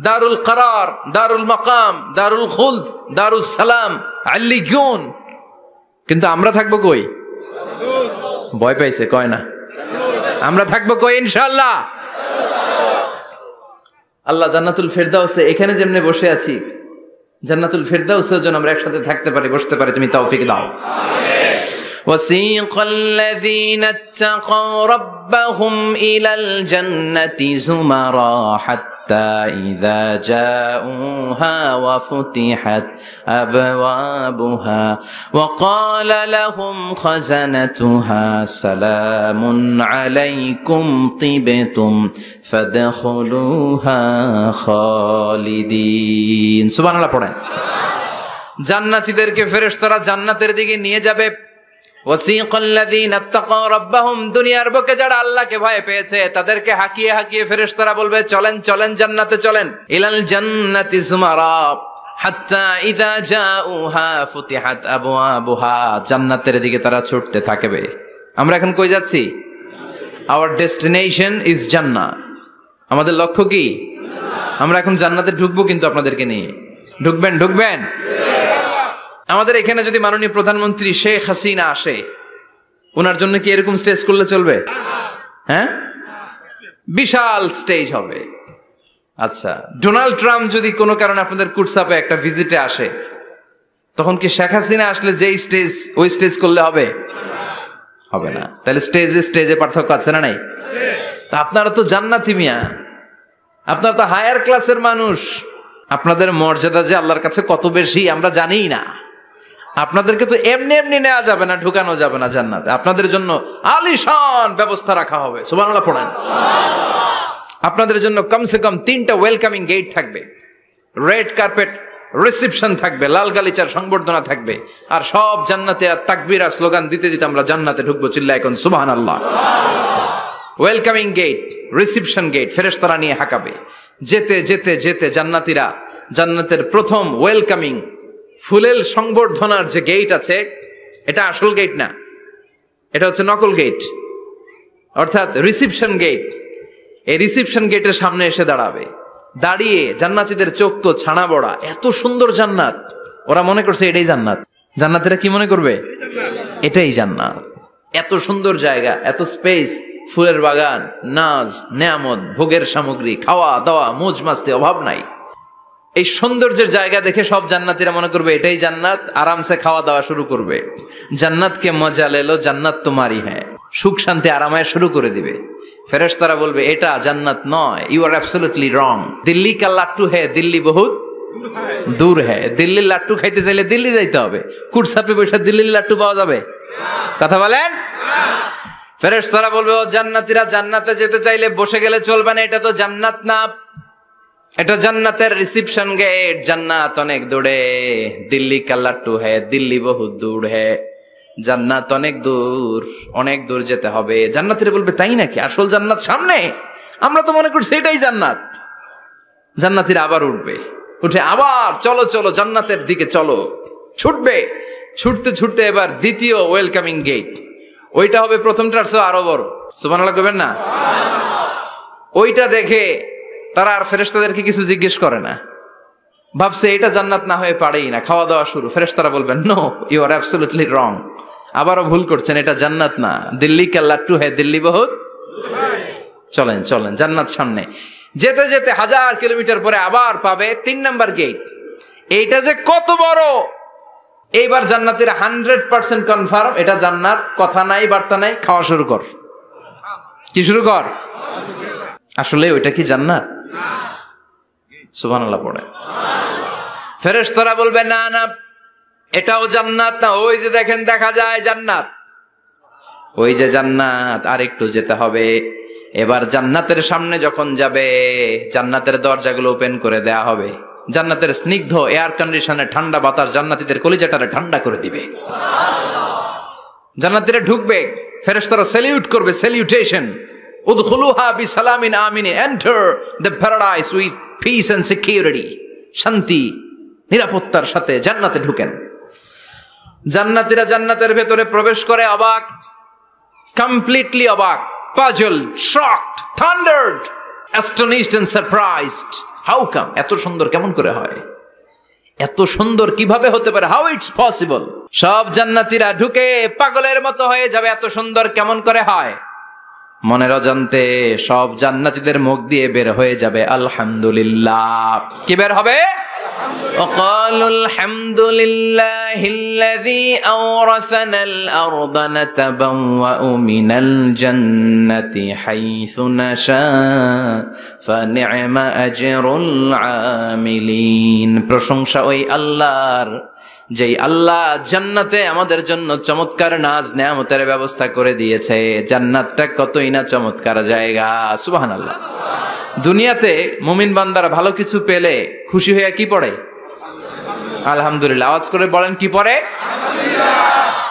দারুল করার, দারুল মাকাম, দারুল খুলদ, দারুস সালাম, আল্লিগুন। কিন্তু আমরা থাকবো কই? ভয় পাইছে কয় না। আমরা থাকবো কই? ইনশাআল্লাহ। আল্লাহ জান্নাতুল ফেরদাউসে, এখানে যেমনে বসে আছি, জান্নাতুল ফেরদাউসের জন্য আমরা একসাথে থাকতে পারি, বসতে পারি। তুমি তৌফিক দাও। وسيق الذين اتقوا ربهم إلى الجنة زمرا حتى إذا جاءوها وفتحت أبوابها وقال لهم خزنتها سلام عليكم طبتم فادخلوها خالدين। সুবহানাল্লাহ পড়েন। জান্নাতীদেরকে ফেরেশতারা জান্নাতের দিকে নিয়ে যাবে। ওয়াসিকাল্লাযীনা ইত্তাকাউ রাব্বাহুম, দুনিয়ার বুকে যারা আল্লাহকে ভয় পেয়েছে তাদেরকে হাকিয়ে হাকিয়ে ফেরেশতারা বলবে, চলেন চলেন জান্নাতে চলেন। ইলাল জান্নাতি যুমারা হাত্তা ইযা জাউহা ফুতিহাত আবওয়াবুহা, জান্নাতের দিকে তারা ছুটতে থাকবে। আমরা এখন কই যাচ্ছি? আওয়ার ডেস্টিনেশন ইজ জান্নাহ। আমাদের লক্ষ্য কি? আমরা এখন জান্নাতে ঢুকবো, কিন্তু আপনাদেরকে নিয়ে। ঢুকবেন? ঢুকবেন? আমাদের এখানে যদি মাননীয় প্রধানমন্ত্রী শেখ হাসিনা আসে, ওনার জন্য কি এরকম স্টেজ করলে চলবে? হ্যাঁ, বিশাল স্টেজ হবে। আচ্ছা, ডোনাল্ড ট্রাম্প যদি কোনো কারণে আপনাদের কুটসাপে একটা ভিজিটে আসে, তখন কি শেখ হাসিনা আসলে যেই স্টেজ, ওই স্টেজ করলে হবে? হবে না। তাহলে স্টেজে স্টেজে পার্থক্য আছে না নাই? তা আপনারা তো জান্নাতি মিয়া, আপনারা তো হায়ার ক্লাসের মানুষ। আপনাদের মর্যাদা যে আল্লাহর কাছে কত বেশি আমরা জানি না। আপনাদেরকে তো এমনি এমনি নেওয়া যাবে না, ঢুকানো যাবে না জান্নাতে। আপনাদের জন্য আলিশান ব্যবস্থা রাখা হবে। সুবহানাল্লাহ পড়েন। আপনাদের জন্য কমসে কম 3টা ওয়েলকামিং গেট থাকবে, রেড কার্পেট রিসেপশন থাকবে, লাল গালিচার সংবর্ধনা থাকবে, আর সব জান্নাতে আর তাকবীর আর স্লোগান দিতে দিতে আমরা জান্নাতে ঢুকবো। চিল্লায় এখন সুবহানাল্লাহ। ওয়েলকামিং গেট, রিসেপশন গেট ফেরেশতারা নিয়ে হাঁকাবে। যেতে যেতে যেতে জান্নাতীরা জান্নাতের প্রথম ওয়েলকামিং ফুলেল সংবর্ধনার যে গেট আছে, এটা আসল গেট না, এটা হচ্ছে নকল গেট, অর্থাৎ রিসেপশন গেট। এই রিসেপশন গেটের সামনে এসে দাঁড়াবে। দাঁড়িয়ে জান্নাতীদের চোখ তো ছানা বড়া, এত সুন্দর জান্নাত। ওরা মনে করছে এটাই জান্নাত। জান্নাতীরা কি মনে করবে? এটাই জান্নাত। এত সুন্দর জায়গা, এত স্পেস, ফুলের বাগান, নাজ নেয়ামত, ভোগের সামগ্রী, খাওয়া দাওয়া, মৌজ মাস্তি, অভাব নাই। এই সৌন্দর্যের জায়গা দেখে সব জান্নাতীরা মনে করবে এটাই জান্নাত, আরামসে খাওয়া দাওয়া শুরু করবে। জান্নাতকে মজা লেলো, জান্নাত তোমারই হ্যাঁ, সুখ শান্তি আরামায় শুরু করে দিবে। ফেরেশতারা বলবে এটা জান্নাত নয়, you are absolutely wrong. Delhi কা লাট্টু হ্যায়, দিল্লি বহুত দূর হ্যায়। দিল্লির লাট্টু খাইতে চাইলে দিল্লি যাইতে হবে। কুটসাপে বসে দিল্লির লাট্টু পাওয়া যাবে? কথা বলেন। ফেরেশতারা বলবে ও জান্নাতীরা, জান্নাতে যেতে চাইলে বসে গেলে চলবে না, এটা তো জান্নাত না, এটা জান্নাতের রিসেপশন গেট। জান্নাত অনেক দূরে। দিল্লি কা লাট্টু হ্যায়, দিল্লি বহুত দূর হ্যায়। জান্নাত অনেক দূর, অনেক দূর যেতে হবে। জান্নাতীরা বলবে তাই নাকি? আসল জান্নাত সামনে? আমরা তো মনে করছি এটাই জান্নাত। জান্নাতীরা আবার উঠবে, উঠে আবার চলো চলো জান্নাতের দিকে চলো, ছুটবে। ছুটতে ছুটতে এবার দ্বিতীয় ওয়েলকামিং গেট, ওইটা হবে প্রথমটার চেয়ে আরো বড়। সুবহানাল্লাহ কইবেন না? ওইটা দেখে তারা আর ফেরেশতাদেরকে কিছু জিজ্ঞেস করে না। ভাবছে এটা জান্নাত না হয়ে পারেই না, খাওয়া দাওয়া শুরু। ফেরেশতারা বলবেন no, you are absolutely wrong, আবারও ভুল করছেন, এটা জান্নাত না, দিল্লি কা লাট্টু হ্যায়, দিল্লি বহুত। চলেন চলেন, জান্নাত সামনে। যেতে যেতে 1000 কিলোমিটার পরে আবার পাবে 3 নাম্বার গেট। এইটা যে কত বড়, এইবার জান্নাতীরা 100% কনফার্ম এটা জান্নাত, কথা নাই বার্তা নাই, খাওয়া শুরু কর। কি শুরু কর? আসলে ওইটা কি জান্নাত? সুবহানাল্লাহ পড়ে। ফেরেশতারা বলবে না না, এটাও জান্নাত না, ওই যে দেখেন দেখা যায় জান্নাত, ওই যে জান্নাত, আর একটু যেতে হবে। এবার জান্নাতের সামনে যখন যাবে, জান্নাতের দরজাগুলো ওপেন করে দেয়া হবে। জান্নাতের স্নিগ্ধ এয়ার কন্ডিশনে ঠান্ডা বাতাস জান্নাতীদের কলিজাটারে ঠান্ডা করে দিবে। জান্নাতীরা ঢুকবে, ফেরেশতারা স্যালিউট করবে, স্যালিউটেশন, উদখুলুহা বিসালামিন আমিন, enter the paradise with peace and security, শান্তি নিরাপত্তার সাথে জান্নাতে ঢুকেন। জান্নাতীরা জান্নাতের ভেতরে প্রবেশ করে অবাক, কমপ্লিটলি অবাক, puzzled, shocked, thundered, astonished and surprised. How come? এত সুন্দর কেমন করে হয়? এত সুন্দর কিভাবে হতে পারে? How it's possible? সব জান্নাতীরা ঢুকে পাগলের মতো হয়ে যাবে, এত সুন্দর কেমন করে হয়? মনের অজান্তে সব জান্নাতীদের মুখ দিয়ে বের হয়ে যাবে আলহামদুলিল্লাহ। কি বের হবে? وقالوا الحمد لله الذي أورثنا الأرض نتبوأ من الجنة حيث نشاء فنعم أجر العاملين। প্রশংসা ওই আল্লাহর, যেই আল্লাহ জান্নাতে আমাদের জন্য চমৎকার নাজ নেয়ামতের ব্যবস্থা করে দিয়েছে। জান্নাতটা কতই না চমৎকার জায়গা। সুবহানাল্লাহ। দুনিয়াতে মুমিন বান্দারা ভালো কিছু পেলে খুশি হয়ে কি পড়ে? আলহামদুলিল্লাহ। আওয়াজ করে বলেন কি পড়ে?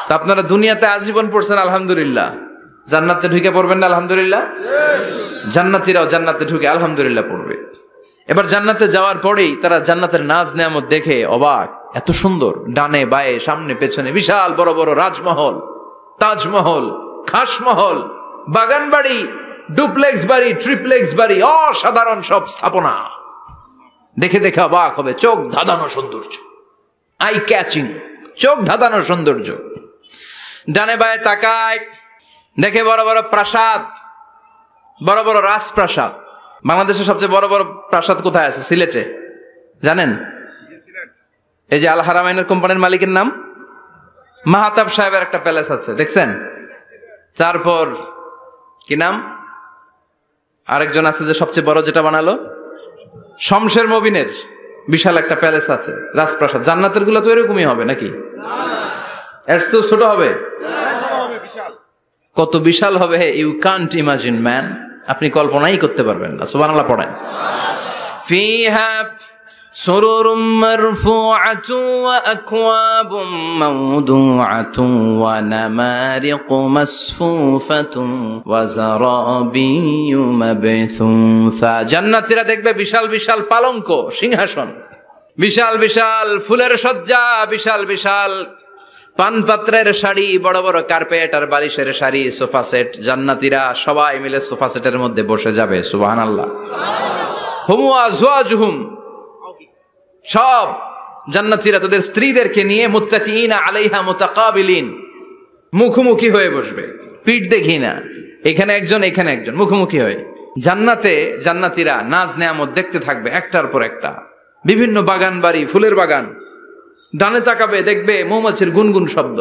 তা আপনারা দুনিয়াতে আজীবন পড়ছেন আলহামদুলিল্লাহ, জান্নাতে ঢুকে পড়বেন না আলহামদুলিল্লাহ? জান্নাতীরাও জান্নাতে ঢুকে আলহামদুলিল্লাহ পড়বে। এবার জান্নাতে যাওয়ার পরেই তারা জান্নাতের নাজ নেয়ামত দেখে অবাক, এত সুন্দর, ডানে বায়ে সামনে পেছনে বিশাল বড় বড় রাজমহল, তাজমহল, খাসমহল, বাগান বাড়ি, ডুপ্লেক্স বাড়ি, ট্রিপ্লেক্স বাড়ি, অসাধারণ সব স্থাপনা দেখে দেখে অবাক হবে। চোখ ধাঁধানো সৌন্দর্য, আই ক্যাচিং, চোখ ধাঁধানো সৌন্দর্য। ডানে বায়ে তাকায়, দেখে বড় বড় প্রাসাদ, বড় বড় রাজপ্রাসাদ। বাংলাদেশের সবচেয়ে বড় বড় প্রাসাদ কোথায় আছে? সিলেটে, জানেন? এই যে আল হারামাইনের কোম্পানির মালিকের নাম মাহাতাব সাহেবের একটা প্যালেস আছে, দেখছেন? তারপর কি নাম আরেকজন আছে যে সবচেয়ে বড় যেটা বানালো, শমশের মবিনের বিশাল একটা প্যালেস আছে, রাজপ্রাসাদ। জান্নাতের গুলো তো এরকমই হবে নাকি? এর তো ছোট হবে? কত বিশাল হবে, ইউ কান্ট ইমাজিন ম্যান, আপনি কল্পনাই করতে পারবেন না। সুবহানাল্লাহ পড়েন। ফিহা সুরুরুম মারফুআতুন ওয়া আকওয়াবুম মাওদুআতুন ওয়া নামারিকু মাসফুফাতুন ওয়া যারাবিয়্যু মাবথুসা। জান্নাতীরা দেখবে বিশাল বিশাল পালঙ্ক, সিংহাসন, বিশাল বিশাল ফুলের সজ্জা, বিশাল বিশাল পানপাত্রের শাড়ি, বড় বড় কার্পেট আর বালিশের শাড়ি, সোফা সেট। জান্নাতীরা সবাই মিলে সোফা সেটের মধ্যে বসে যাবে। সুবহানাল্লাহ। হুম ওয়া আজওয়াজুহুম, সব জান্নাতীরা তাদের স্ত্রীদেরকে নিয়ে মুত্তাকিইনা আলাইহা মুতাকাবিলিন, মুখোমুখি হয়ে বসবে, পিঠ দেখি না, এখানে একজন এখানে একজন, মুখোমুখি হয়ে। জান্নাতে জান্নাতীরা নাজ নেয়ামত দেখতে থাকবে একটার পর একটা, বিভিন্ন বাগান বাড়ি, ফুলের বাগান। ডানে তাকাবে দেখবে মৌমাছির গুনগুন শব্দ,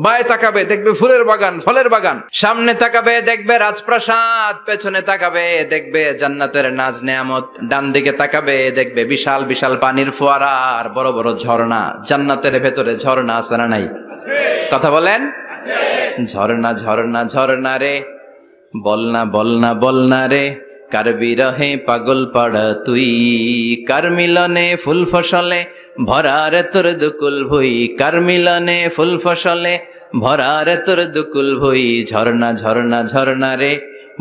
বায়ে তাকাবে দেখবে ফুলের বাগান, ফলের বাগান। সামনে তাকাবে দেখবে রাজপ্রাসাদ, পেছনে তাকাবে দেখবে জান্নাতের নাজ নেয়ামত। ডান দিকে তাকাবে দেখবে বিশাল বিশাল পানির ফোয়ারা আর বড় বড় ঝর্ণা। জান্নাতের ভেতরে ঝর্ণা আছে না নাই? কথা বলেন। ঝর্ণা ঝর্ণা ঝর্ণা রে, বলনা বলনা বলনা রে, কার বিরহে পাগল পাড়া তুই, কার মিলনে ফুল ফসলে ভরারে তোর দুকুল ভুই, কার মিলনে ফুল ফসলে ভরারে তোর দুকুল ভুই। ঝর্ণা ঝর্ণা ঝর্ণা রে,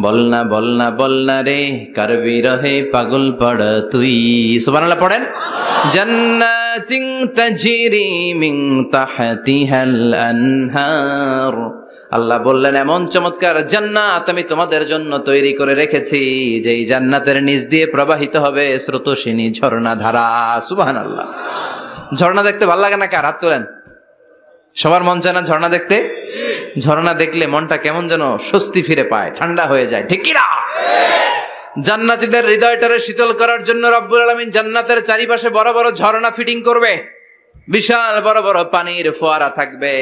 বলনা বলনা বলনা রে, কার বিরহে পাগল পাড়া তুই। সুবহানাল্লাহ পড়েন। জান্নাতিন তাজরি মিন তাহতিহাল আনহার আল্লাহ বললেন, এমন চমৎকার জান্নাত আমি তোমাদের জন্য তৈরি করে রেখেছি যে এই জান্নাতের নিচ দিয়ে প্রবাহিত হবে স্রোতস্বিনী ঝর্ণা ধারা। সুবহানাল্লাহ। ঝর্ণা দেখতে ভালো লাগে না? কার হাত তোলেন। সবার মন চায় না ঝর্ণা দেখতে? ঝর্ণা দেখলে মনটা কেমন যেন স্বস্তি ফিরে পায়, ঠান্ডা হয়ে যায়, ঠিক কি না? জান্নাতীদের হৃদয়টারে শীতল করার জন্য রব্বুল আলামিন জান্নাতের চারিপাশে বড় বড় ঝর্ণা ফিটিং করবে। বিশাল বড় বড় পানির ফোয়ারা থাকবে।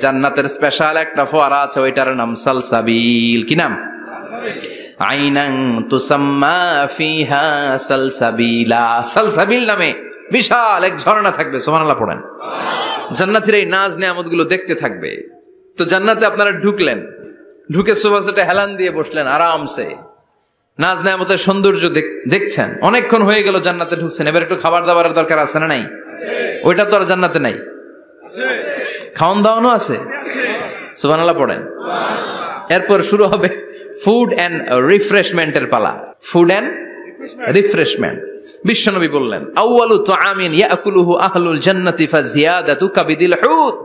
জান্নাতের স্পেশাল একটা ফোয়ারা আছে, ওইটার নাম সালসাবিল। কি নাম? আইনান তুসাম্মা ফিহা সালসাবিলা। সালসাবিল নামে বিশাল এক ঝর্ণা থাকবে। সুবহানাল্লাহ পড়েন। জান্নাতীরা এই নাজ নেয়ামতগুলো দেখতে থাকবে। তো জান্নাতে আপনারা ঢুকলেন, ঢুকে সোফাসেটে হেলান দিয়ে বসলেন আরামসে, নাজ নেয়ামতের সৌন্দর্য দেখছেন। অনেকক্ষণ হয়ে গেল জান্নাতে ঢুকছেন, এবার একটু খাবার দাবারের দরকার আছে না নাই? ওইটা তো আর জান্নাতে নাই। খাওয়ান দাওয়ানো আছে। সুবহানাল্লাহ পড়েন। এরপর শুরু হবে ফুড এন্ড রিফ্রেশমেন্টের পালা। Food and refreshment. বিশ্বনবী বললেন, আউয়ালু তুআমিন ইয়াকুলুহু আহলুল জান্নাতি ফাজিয়াদাতু কাবিদিল হুত।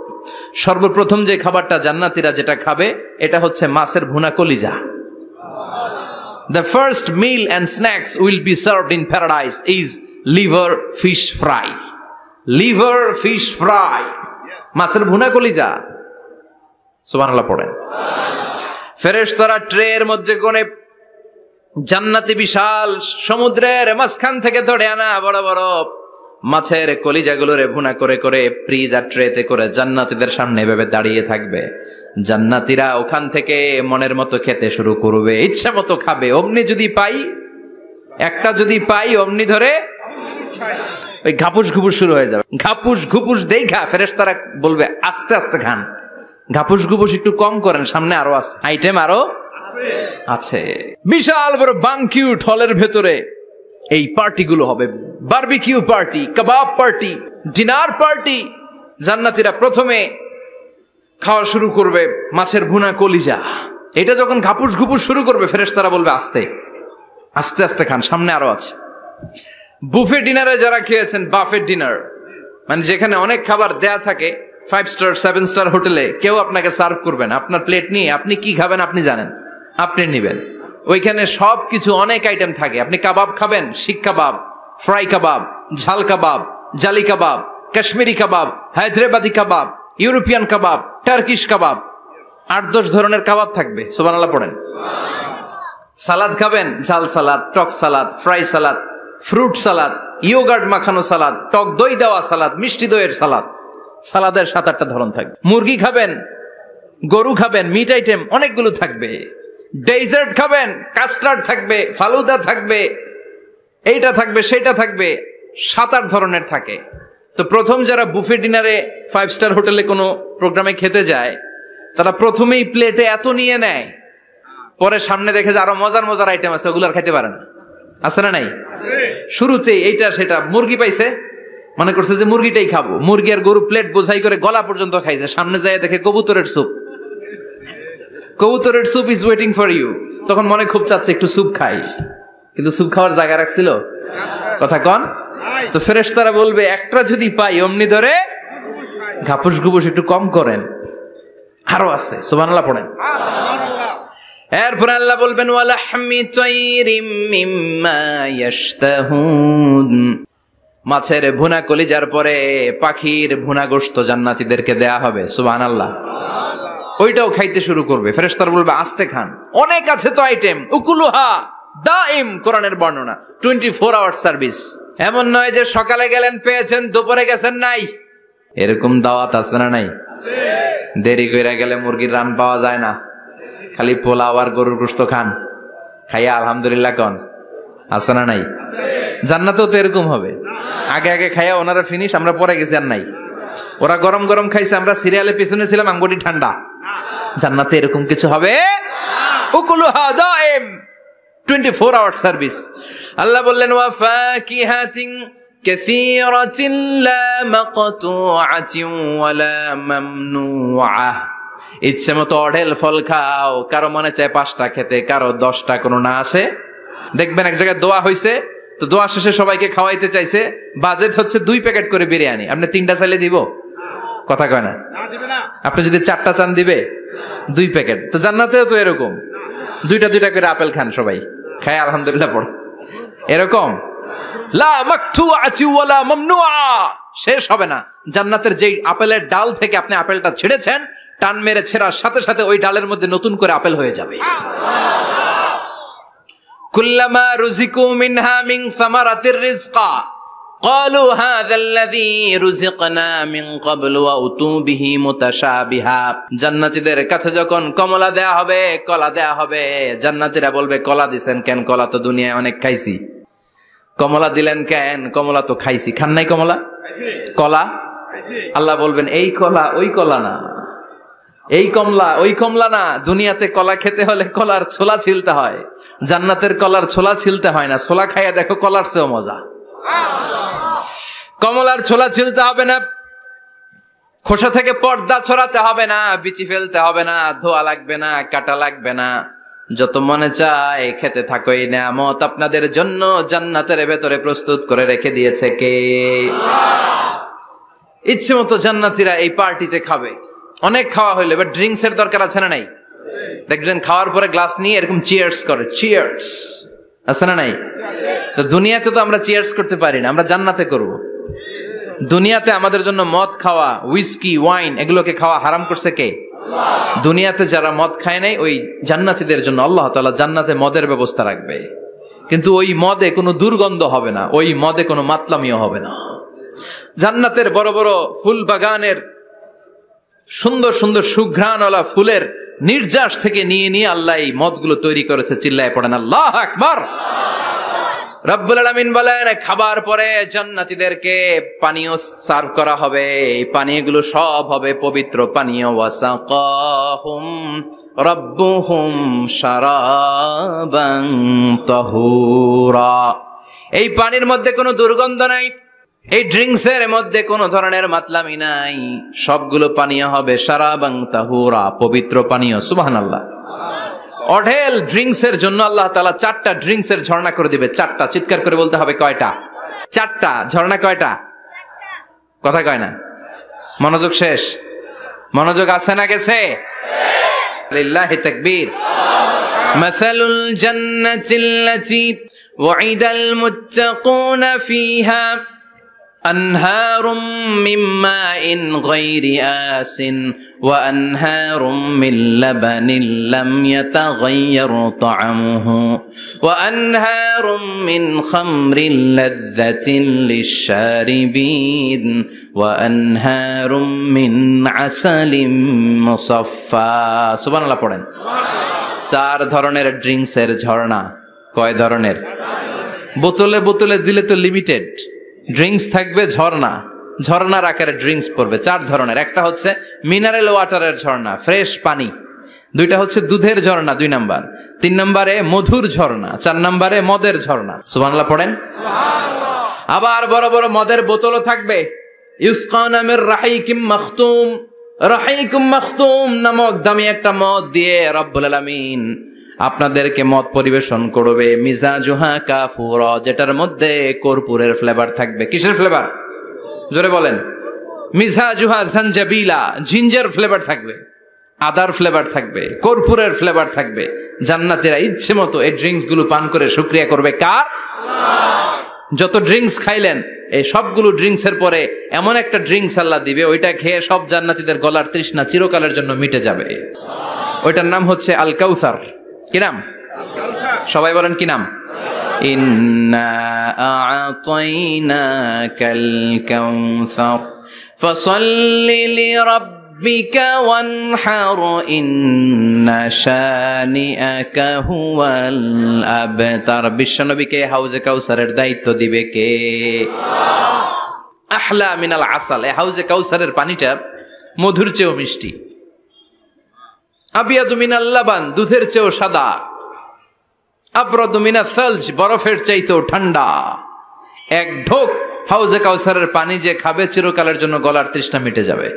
সর্বপ্রথম যে খাবারটা জান্নাতীরা যেটা খাবে এটা হচ্ছে মাছের ভুনা কলিজা। The first meal and snacks will be served in paradise is liver fish fry. Liver fish fry. মাছের ভুনা কলিজা। সুবহানাল্লাহ পড়েন। ফেরেশতারা ট্রের মধ্যে কোণে জান্নাতি বিশাল সমুদ্রের মাঝখান থেকে ধরে আনা বড় বড় মাছের কলিজাগুলোরে ভুনা করে করে ফ্রিজ আর ট্রেতে করে জান্নাতীদের সামনে এভাবে দাঁড়িয়ে থাকবে। জান্নাতীরা ওখান থেকে মনের মতো খেতে শুরু করবে, ইচ্ছা মতো খাবে। অমনি যদি পাই, একটা যদি পাই, অমনি ধরে ওই ঘাপুস ঘুপুস শুরু হয়ে যাবে। ঘাপুস ঘুপুস দেখা ফেরেশতারা বলবে, আস্তে আস্তে খান, ঘাপুস ঘুপুস একটু কম করেন, সামনে আরো আছে, আইটেম আরো আছে। বিশাল বড় বানকিউট হলের ভেতরে এই পার্টিগুলো হবে। বারবিকিউ পার্টি, কাবাব পার্টি, ডিনার পার্টি। জান্নাতীরা প্রথমে খাওয়া শুরু করবে মাছের ভুনা কলিজা। এটা যখন ঘাপুস ঘুপুস শুরু করবে ফেরেশতারা বলবে, আস্তে আস্তে আস্তে খান, সামনে আরো আছে। বুফে ডিনারে যারা খেয়েছেন, বাফেট ডিনার মানে যেখানে অনেক খাবার দেয়া থাকে, 5 স্টার 7 স্টার হোটেলে কেউ আপনাকে সার্ভ করবেন, আপনার প্লেট নিয়ে আপনি কি খাবেন আপনি জানেন, আপনি নিবেন। ওইখানে সব কিছু অনেক আইটেম থাকে। আপনি কাবাব খাবেন, শিক কাবাব, ফ্রাই কাবাব, ঝাল কাবাব, জালি কাবাব, কাশ্মীরি কাবাব, হায়দ্রাবাদি কাবাব, ইউরোপিয়ান কাবাব, টার্কিশ কাবাব, 8-10 ধরনের কাবাব থাকবে। সুবহানাল্লাহ পড়েন। সালাদ খাবেন, ঝাল সালাদ, টক salad, fry salad, fruit salad, yoghurt মাখানো সালাদ, টক দই দেওয়া সালাদ, মিষ্টি দইয়ের সালাদ। সালাদের 7-8টা ধরন থাকবে। মুরগি খাবেন, গরু খাবেন, মিট আইটেম অনেকগুলো থাকবে। ডেজার্ট খাবেন, কাস্টার্ড থাকবে, ফালুদা থাকবে, এইটা থাকবে, সেটা থাকবে, 7-8 ধরনের থাকে। তো প্রথম যারা বুফে ডিনারে 5 স্টার হোটেলে কোনো প্রোগ্রামে খেতে যায়, তারা প্রথমেই প্লেটে এত নিয়ে নেয়, পরে সামনে দেখে যে আরো মজার মজার আইটেম আছে, ওগুলো আর খাইতে পারে না। আছে না নাই? শুরুতেই এইটা সেটা মুরগি পাইছে, মনে করছে যে মুরগিটাই খাবো। মুরগি আর গরু প্লেট বোঝাই করে গলা পর্যন্ত খাইছে। সামনে যায় দেখে কবুতরের স্যুপ। কবুতরের soup is waiting for you. তখন মনে খুব চাচ্ছে একটু স্যুপ খাই, কিন্তু স্যুপ খাওয়ার জায়গা রাখছিল? কথা কন। তো ফেরেশতারা বলবে, একটা যদি পাই অমনি ধরে ঘাপুস ঘুপুস একটু কম করেন, আরো আছে। সুবহানাল্লাহ পড়েন। এরপর আল্লাহ বলবেন, ওয়ালাহমি তাইরিম মিম্মা ইয়াশতাহুন। মাছের ভুনা কলিজার পরে পাখির ভুনা গোশত জান্নাতীদেরকে দেয়া হবে। সুবহানাল্লাহ। ওইটাও খাইতে শুরু করবে। ফেরেশতারা বলবে, আস্তে খান, অনেক আছে তো আইটেম। উকুলুহা দাইম, কোরআনের বর্ণনা, 24 আওয়ার সার্ভিস। এমন নয় যে সকালে গেলেন পেয়েছেন, দুপুরে গেছেন নাই। এরকম দাওয়াত আছে না নাই? দেরি কইরা গেলে মুরগির রান পাওয়া যায় না, খালি পোলাও আর গরুর গোশত খান, খাইয়া আলহামদুলিল্লাহ কন। আছে না নাই? জান্নাতেও তো এরকম হবে। আগে আগে খাইয়া ওনারা ফিনিশ, আমরা পরে গেছি আর নাই। ওরা গরম গরম খাইছে, আমরা সিরিয়ালে পিছনে ছিলাম, আঙ্গুটি ঠান্ডা। জান্নাতে এরকম কিছু হবে? উকুলুহা দাইম, 24 আওয়ার সার্ভিস। আল্লাহ বললেন, ওয়া ফাকিহাতিন কাসীরাতিন লা মাকতুআতিন ওয়া লা মামনুআ। ইচ্ছে মতো অঢেল ফল খাও। কারো মনে চায় 5টা খেতে, কারো 10টা, কোনো না আছে। দেখবেন এক জায়গায় দোয়া হইছে, তো দোয়া শেষে সবাইকে খাওয়াইতে চাইছে, বাজেট হচ্ছে 2 প্যাকেট করে বিরিয়ানি, আপনি 3টা চাইলে দিব? কথা কয় না? আপনি যদি 4টা চান দিবে 2 প্যাকেট। তো জান্নাতেও তো এরকম 2টা করে আপেল খান সবাই, খায় আলহামদুলিল্লাহ পড়। এরকম লা মাকতুআতি ওয়ালা মামনুআ, শেষ হবে না। জান্নাতের যেই আপেলের ডাল থেকে আপনি আপেলটা ছিঁড়েছেন, টান মেরে ছেঁড়ার সাথে সাথে ওই ডালের মধ্যে নতুন করে আপেল হয়ে যাবে। কুল্লামা রুজিকু মিনহা মিন সামারাতির রিজকা ক্বালু হাযাল্লাযী রুজিকনা মিন ক্বাবলু ওয়া উতু বিহি মুতাশাবিহা। জান্নাতীদের কাছে যখন কমলা দেয়া হবে, কলা দেয়া হবে, জান্নাতীরা বলবে কলা দিবেন কেন? কলা তো দুনিয়ায় অনেক খাইছি। কমলা দিলেন কেন? কমলা তো খাইছি। খান নাই কমলা? কলা? আল্লাহ বলবেন এই কলা ওই কলা না, এই কমলা ওই কমলা না। দুনিয়াতে কলা খেতে হলে কলার ছোলা ছিলতে হয়, জান্নাতের কলার ছোলা ছিলতে হয় না। ছোলা খাইয়া দেখো, কলার চেয়েও মজা। কমলার ছোলা ছিলতে হবে না, খোসা থেকে পর্দা ছড়াতে হবে না, বিচি ফেলতে হবে না, ধোয়া লাগবে না, কাটা লাগবে না। যত মনে চায় খেতে থাকো। এই নিয়ামত আপনাদের জন্য জান্নাতের ভেতরে প্রস্তুত করে রেখে দিয়েছে কে? ইচ্ছে মতো জান্নাতীরা এই পার্টিতে খাবে। অনেক খাওয়া হইলো, এবার ড্রিঙ্কস এর দরকার আছে না নাই? দেখবেন খাওয়ার পরে গ্লাস নিয়ে এরকম চিয়ার্স করে, চিয়ার্স আছে না নাই? তো দুনিয়াতে তো আমরা চিয়ার্স করতে পারি না, আমরা জান্নাতে করব। দুনিয়াতে আমাদের জন্য মদ খাওয়া, হুইস্কি, ওয়াইন এগুলোকে খাওয়া হারাম করছে কে? দুনিয়াতে যারা মদ খায় নাই, ওই জান্নাতীদের জন্য আল্লাহ তাআলা জান্নাতে মদের ব্যবস্থা রাখবে। কিন্তু ওই মদে কোনো দুর্গন্ধ হবে না, ওই মদে কোনো মাতলামিও হবে না। জান্নাতের বড় বড় ফুল বাগানের সুন্দর সুন্দর সুঘ্রাণওয়ালা ফুলের নির্যাস থেকে নিয়ে নিয়ে আল্লাহ এই মদগুলো তৈরি করেছে। চিল্লায় পড়েন আল্লাহু আকবার। রব্বুল আলামিন বলেন, খাবার পরে জান্নাতীদেরকে পানীয় সার্ভ করা হবে। এই পানীয়গুলো সব হবে পবিত্র পানীয়। ওয়াসাকাহুম রাব্বুহুম শারাবান তাহুরা। এই পানির মধ্যে কোনো দুর্গন্ধ নাই, এই ড্রিঙ্কসের মধ্যে কোনো ধরনের মাতলামি নাই। সবগুলো পানীয় হবে শারাবান তাহুরা, পবিত্র পানীয়। সুবহানাল্লাহ। অঢেল ড্রিঙ্কসের জন্য আল্লাহ তাআলা 4টা ড্রিঙ্কসের ঝর্ণা করে দিবে। 4টা, চিৎকার করে বলতে হবে কয়টা? 4টা ঝর্ণা। কয়টা? কথা কয় না। মনোযোগ শেষ। মনোযোগ আছে না গেছে? লিল্লাহি তাকবীর। মাসালুল জান্নাতিল্লাতী ওয়াইদাল মুত্তাকুনা ফিহা আনহারুম মিন মাইন গায়রি আসিন ওয়া আনহারুম মিন লাবানিন লাম ইয়াতাগায়্যার তা'আমুহু ওয়া আনহারুম মিন খামরিন লাযযাতিন লিশ-শারিবিন ওয়া আনহারুম মিন আসালিম মুসাফফা। সুবহানাল্লাহ পড়েন। 4 ধরনের ড্রিঙ্কসের ঝর্ণা। কয় ধরনের? বোতলে বোতলে দিলে তো লিমিটেড। ড্রিঙ্কস থাকবে ঝর্ণা, ঝর্ণার আকারে ড্রিঙ্কস পড়বে। 4 ধরনের। একটা হচ্ছে মিনারেল ওয়াটারের ঝর্ণা, ফ্রেশ পানি। 2টা হচ্ছে দুধের ঝর্ণা, 2 নাম্বার। 3 নম্বরে মধুর ঝর্ণা, 4 নম্বরে মদের ঝর্ণা। সুবহানাল্লাহ পড়েন। আবার বড় বড় মদের বোতলও থাকবে। ইউসকানা মির রাহিকিম মাখতুম। রাহিকুম মাখতুম নামক দামি একটা মদ দিয়ে রব্বুল আলামিন আপনাদেরকে মদ পরিবেশন করবে। মিজাজুহা কাফুরা, যেটার মধ্যে কর্পূরের ফ্লেভার থাকবে। কিসের ফ্লেভার? জোরে বলেন। মিজাজুহা জানজাবিলা, জিঞ্জার ফ্লেভার থাকবে, আদার ফ্লেভার থাকবে, কর্পূরের ফ্লেভার থাকবে। জান্নাতীরা ইচ্ছে মতো এই ড্রিঙ্কস গুলো পান করে শুকরিয়া করবে কার? যত ড্রিঙ্কস খাইলেন, এই সবগুলো ড্রিঙ্কস এর পরে এমন একটা ড্রিঙ্কস আল্লাহ দিবে, ওইটা খেয়ে সব জান্নাতীদের গলার তৃষ্ণা চিরকালের জন্য মিটে যাবে। ওইটার নাম হচ্ছে আল কাউসার। কি নাম? সবাই বলেন কি নাম? ইন্না আ'তাইনাকাল কাউসার ফাসাল্লি লিরাব্বিকা ওয়ানহার ইন্না শানিআকা হুয়াল আবতার। বিশ্বনবীকে হাউজে কাউসারের দায়িত্ব দিবে কে? আহলা মিনাল আসাল। এই হাউজে কাউসারের পানিটা মধুর চেয়েও মিষ্টি। আবিয়াদু মিনাল লাবান, দুধের চেয়েও সাদা। আবরাদু মিনাস সালজ, বরফের চাইতেও ঠান্ডা। এক ঢোক হাউজে কাউসারের পানি যে খাবে চিরকালের জন্য গলার তৃষ্ণা মিটে যাবে।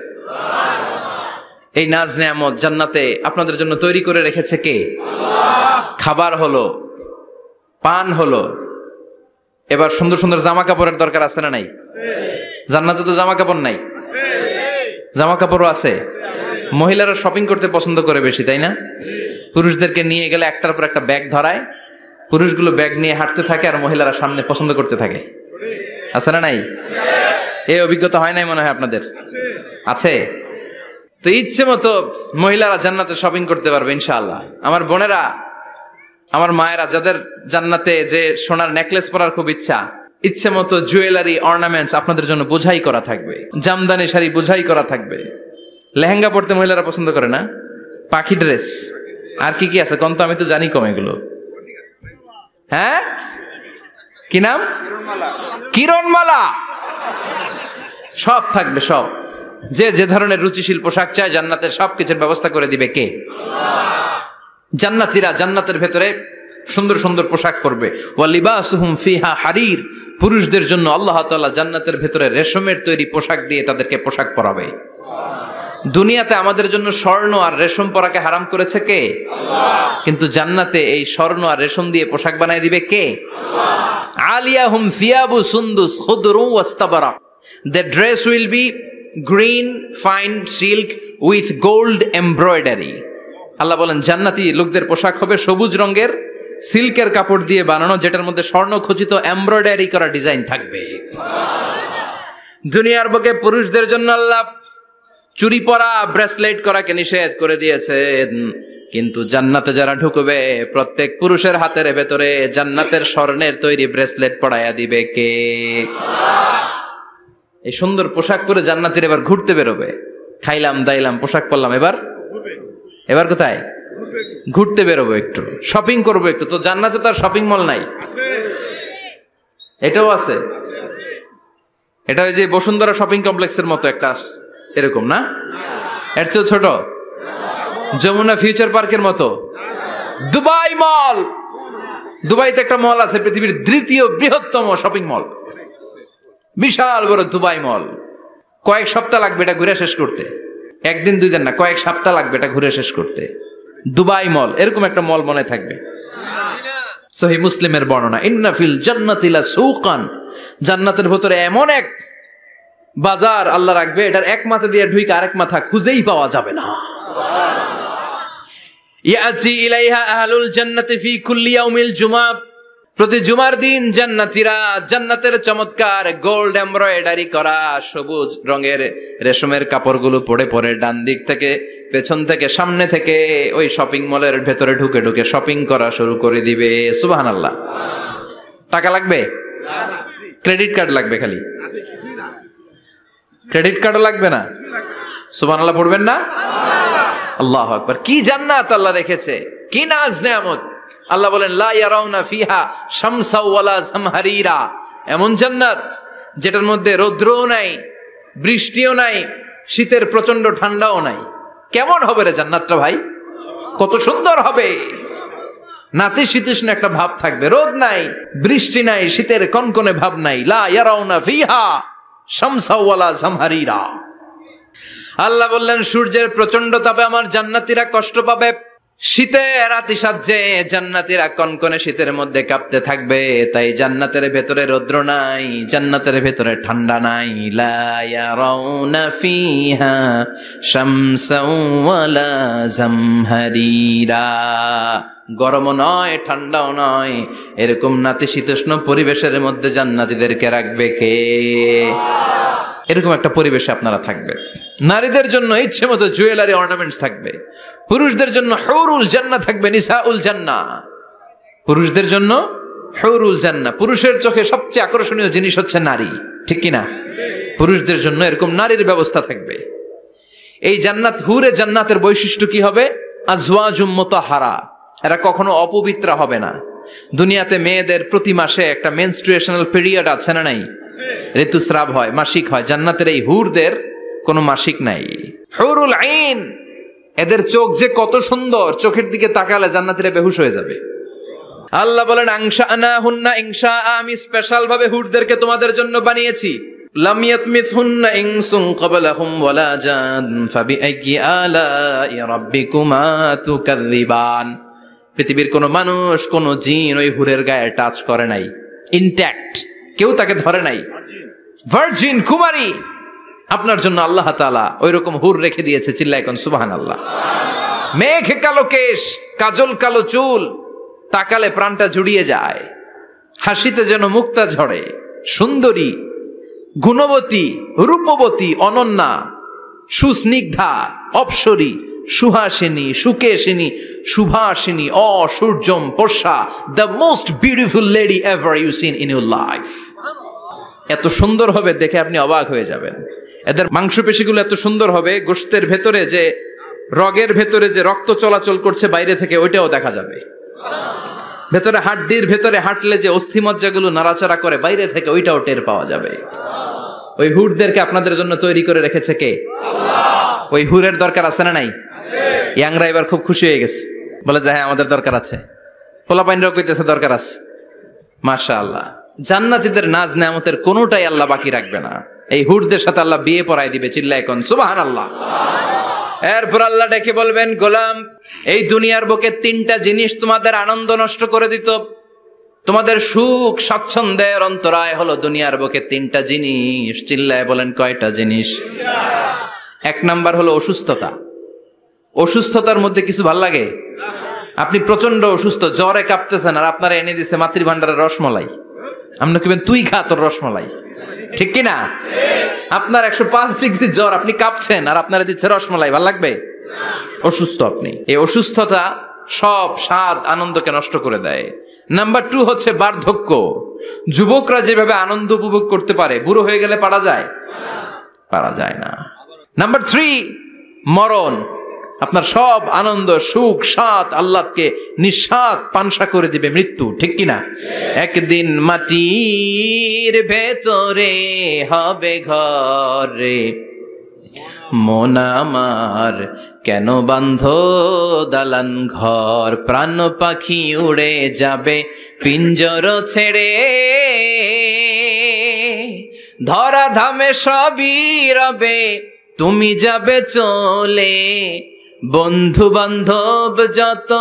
এই নাজ নেয়ামত জান্নাতে আপনাদের জন্য তৈরি করে রেখেছে কে? খাবার হলো, পান হলো, এবার সুন্দর সুন্দর জামা কাপড়ের দরকার আছে না নাই? জান্নাতে তো জামা কাপড় নাই। জামা কাপড়ও আছে। মহিলারা শপিং করতে পছন্দ করে বেশি, তাই না? পুরুষদেরকে নিয়ে গেলে একটার পর একটা ব্যাগ ধরায়, পুরুষগুলো ব্যাগ নিয়ে হাঁটতে থাকে আর মহিলারা সামনে পছন্দ করতে থাকে। আছে না নাই? এই অভিজ্ঞতা হয় নাই মনে হয় আপনাদের? আছে। তো ইচ্ছে মতো মহিলারা জান্নাতে শপিং করতে পারবে ইনশাআল্লাহ। আমার বোনেরা, আমার মায়েরা, যাদের জান্নাতে যে সোনার নেকলেস পরার খুব ইচ্ছে মতো জুয়েলারি অর্নামেন্টস আপনাদের জন্য বোঝাই করা থাকবে, জামদানি শাড়ি বোঝাই করা থাকবে। লেহেঙ্গা পরতে মহিলারা পছন্দ করে না? পাখি ড্রেস, আর কি কি আছে কোন তো? আমি তো জানি কম এগুলো। হ্যাঁ, কি নাম? কিরণমালা। সব থাকবে, সব। যে যে ধরনের রুচিশীল পোশাক চায় জান্নাতের সবকিছুর ব্যবস্থা করে দিবে কে? জান্নাতীরা জান্নাতের ভেতরে সুন্দর সুন্দর পোশাক পরবে। ওয়া লিবাসুহুম ফিহা হারির। পুরুষদের জন্য আল্লাহ তাআলা জান্নাতের ভেতরে রেশমের তৈরি পোশাক দিয়ে তাদেরকে পোশাক পরাবে। দুনিয়াতে আমাদের জন্য স্বর্ণ আর রেশম পরাকে হারাম করেছে কে? আল্লাহ। কিন্তু জান্নাতে এই স্বর্ণ আর রেশম দিয়ে পোশাক বানায় দিবে কে? আল্লাহ। আলিয়াহুম সিয়াবু সুন্দুস খুদরু ওয়াস্তাবারাক। The dress will be green fine silk with gold embroidery. আল্লাহ বলেন জান্নাতি লোকদের পোশাক হবে সবুজ রঙের সিল্কের কাপড় দিয়ে বানানো, যেটার মধ্যে স্বর্ণ খচিত এমব্রয়ডারি করা ডিজাইন থাকবে। দুনিয়ার বুকে পুরুষদের জন্য আল্লাহ চুরি পরা, ব্রেসলেট করাকে নিষেধ করে দিয়েছেন, কিন্তু জান্নাতে যারা ঢুকবে প্রত্যেক পুরুষের হাতের ভেতরে জান্নাতের স্বর্ণের তৈরি ব্রেসলেট পরায়া দিবে কে? এই সুন্দর পোশাক পরে জান্নাতীরা এবার ঘুরতে বেরোবে। খাইলাম দাইলাম পোশাক পরলাম, এবার কোথায়? ঘুরতে বেরোবো, একটু শপিং করবো একটু। তো জান্নাতে তো আর শপিং মল নাই? এটাও আছে। এটা ওই যে বসুন্ধরা শপিং কমপ্লেক্সের মতো একটা এরকম না? এর চেয়েও ছোট? যমুনা ফিউচার পার্কের মতো? দুবাই মল। দুবাইতে একটা মল আছে, পৃথিবীর দ্বিতীয় বৃহত্তম শপিং মল, বিশাল বড় দুবাই মল। কয়েক সপ্তাহ লাগবে এটা ঘুরে শেষ করতে। একদিন দুই দিন না, কয়েক সপ্তাহ লাগবে এটা ঘুরে শেষ করতে। দুবাই মল, এরকম একটা মল মনে থাকবে। সহিহ মুসলিমের বর্ণনা, ইন্না ফিল জান্নাতি লা সুকান। জান্নাতের ভিতরে এমন এক বাজার আল্লাহ রাখবে, এটার এক মাথা দিয়ে ঢুকে আরেক মাথা খুঁজেই পাওয়া যাবে না। ইয়াতি ইলাইহা আহলুল জান্নাতি ফি কুল্লি ইয়াউমিল জুমআ। প্রতি জুমার দিন জান্নাতীরা জান্নাতের চমৎকার গোল্ড এমব্রয়ডারি করা সবুজ রঙের রেশমের কাপড়গুলো পরে পরে ডান দিক থেকে, পেছন থেকে, সামনে থেকে ওই শপিং মলের ভেতরে ঢুকে ঢুকে শপিং করা শুরু করে দিবে। সুবহানাল্লাহ। টাকা লাগবে? ক্রেডিট কার্ড লাগবে খালি? ক্রেডিট কার্ডও লাগবে না? সুবহানাল্লাহ পড়বেন না? আল্লাহু আকবার। কি জান্নাত আল্লাহ রেখেছে, কি নাজ নেয়ামত। আল্লাহ বলেন লা ইয়ারাউনা ফিহা শামসা ওয়ালা জামহারিরা। এমন জান্নাত যেটার মধ্যে রৌদ্রও নাই, বৃষ্টিও নাই, শীতের প্রচন্ড ঠান্ডাও নাই। কেমন হবে রে জান্নাতটা ভাই? কত সুন্দর হবে। নাতিশীতোষ্ণ একটা ভাব থাকবে, রোদ নাই, বৃষ্টি নাই, শীতের কনকনে ভাব নাই। লা ইয়ারাউনা ফিহা শামসা ওয়ালা জামহারিরা। আল্লাহ বললেন সূর্যের প্রচন্ড তাপে আমার জান্নাতীরা কষ্ট পাবে। শীতে রাতি সাজে জান্নাতীরা কনকনে শীতের মধ্যে কাঁপতে থাকবে। তাই জান্নাতের ভেতরে রৌদ্র নাই, জান্নাতের ভেতরে ঠান্ডা নাই। লা ইয়ারাউনা ফিহা শামসাও ওয়ালা জামহারিরা। গরমও নয়, ঠান্ডাও নয়, এরকম নাতিশীতোষ্ণ পরিবেশের মধ্যে জান্নাতীদেরকে রাখবে কে? এরকম একটা পরিবেশে আপনারা থাকবেন। নারীদের জন্য ইচ্ছে মতো জুয়েলারি অর্নামেন্টস থাকবে, পুরুষদের জন্য হুরুল জান্নাহ থাকবে, নিসাউল জান্নাহ। পুরুষদের জন্য হুরুল জান্নাহ। পুরুষের চোখে সবচেয়ে আকর্ষণীয় জিনিস হচ্ছে নারী, ঠিক কি না? পুরুষদের জন্য এরকম নারীর ব্যবস্থা থাকবে। এই জান্নাত, হুরে জান্নাতের বৈশিষ্ট্য কি হবে? আজওয়াজুম মুতাহহারা। এরা কখনো অপবিত্র হবে না। দুনিয়াতে মেয়েদের প্রতি মাসে একটা মেনস্ট্রুয়েশনাল পিরিয়ড আছে না নাই? ঋতুস্রাব হয়, মাসিক হয়। জান্নাতের এই হুরদের কোনো মাসিক নাই। হুরুল আইন, এদের চোখ যে কত সুন্দর, চোখের দিকে তাকালে জান্নাতীরা বেহুশ হয়ে যাবে। আল্লাহ বলেন আনশাআনাহুন্না ইনশা। আমি স্পেশাল ভাবে হুরদেরকে তোমাদের জন্য বানিয়েছি। লাম ইয়াতমিসহুন্না ইনসুন ক্বাবলাহুম ওয়ালা জান ফাবিআইয়ি আলাই রাব্বিকুমা তুকাযযিবান। পৃথিবীর কোন মানুষ, কোন জিন ওই হুরের গায়ে টাচ করে নাই, ইনট্যাক্ট, কেউ তাকে ধরে নাই। ভার্জিন, কুমারী, আপনার জন্য আল্লাহ তাআলা ওইরকম হুর রেখে দিয়েছে, চিল্লায় কোন সুবহানাল্লাহ। মেঘ কালো কেশ, কাজল কালো চুল, তাকালে প্রাণটা জুড়িয়ে যায়, হাসিতে যেন মুক্তা ঝরে, সুন্দরী, গুণবতী, রূপবতী, অনন্যা, সুস্নিগ্ধা, অপ্সরী, সুহাসিনী, সুকেশিনী, সুভাষিনী, অসূর্যম পোষা, the most beautiful lady ever you seen in your life. এত সুন্দর হবে দেখে আপনি অবাক হয়ে যাবেন। এদের মাংসপেশিগুলো এত সুন্দর হবে, গোশতের ভেতরে যে রগের ভেতরে যে রক্ত চলাচল করছে বাইরে থেকে ওইটাও দেখা যাবে। ভেতরে হাড্ডির ভেতরে হাঁটলে যে অস্থিমজ্জাগুলো নাড়াচাড়া করে বাইরে থেকে ওইটাও টের পাওয়া যাবে। ওই হুরদেরকে আপনাদের জন্য তৈরি করে রেখেছে কে? আল্লাহ। ওই হুরের দরকার আছে না নাই? আছে। ইয়াংরা এবার খুব খুশি হয়ে গেছে, বলে যে হ্যাঁ আমাদের দরকার আছে। পোলাপাইনরাও কইতেছে দরকার আছে। মাশাআল্লাহ, জান্নাতীদের নাজ নেয়ামতের কোনোটাই আল্লাহ বাকি রাখবে না। এই হুরদের সাথে আল্লাহ বিয়ে পড়াই দিবে, চিল্লায় কোন সুবহানাল্লাহ। এরপর আল্লাহ ডেকে বলবেন, গোলাম এই দুনিয়ার বুকে তিনটা জিনিস তোমাদের আনন্দ নষ্ট করে দিত, তোমাদের সুখ স্বাচ্ছন্দ্যের অন্তরায় হলো দুনিয়ার বুকে তিনটা জিনিস। চিল্লায় বলেন কয়টা জিনিস? এক নাম্বার হলো অসুস্থতা। অসুস্থতার মধ্যে কিছু ভাল লাগে? আপনি প্রচন্ড অসুস্থ, জ্বরে কাঁপতেছেন, আর আপনারা এনে দিছে মাতৃভান্ডারের রসমলাই, আপনি কিবেন তুই খা তোর রসমলাই, ঠিক কিনা? আপনার 105 ডিগ্রি জ্বর, আপনি কাঁপছেন, আর আপনারা দিচ্ছে রসমালাই, ভাল লাগবে? অসুস্থ আপনি। এই অসুস্থতা সব স্বাদ আনন্দকে নষ্ট করে দেয়। নাম্বার 2 হচ্ছে বার্ধক্য। যুবকরা যেভাবে আনন্দ উপভোগ করতে পারে, বুড়ো হয়ে গেলে পারা যায়? পারা যায় না। নাম্বার 3 মরণ। আপনার সব আনন্দ, সুখ, স্বাদ আল্লাহকে নিঃস্বাদ পানসা করে দিবে মৃত্যু, ঠিক কিনা? একদিন মাটির ভেতরে হবে ঘরে, মন আমার কেন বান্ধ দালান ঘর, প্রাণ পাখি উড়ে যাবে পিঞ্জর ছেড়ে, ধরা ধামে সবই রবে তুমি যাবে চলে, বন্ধু বান্ধব যত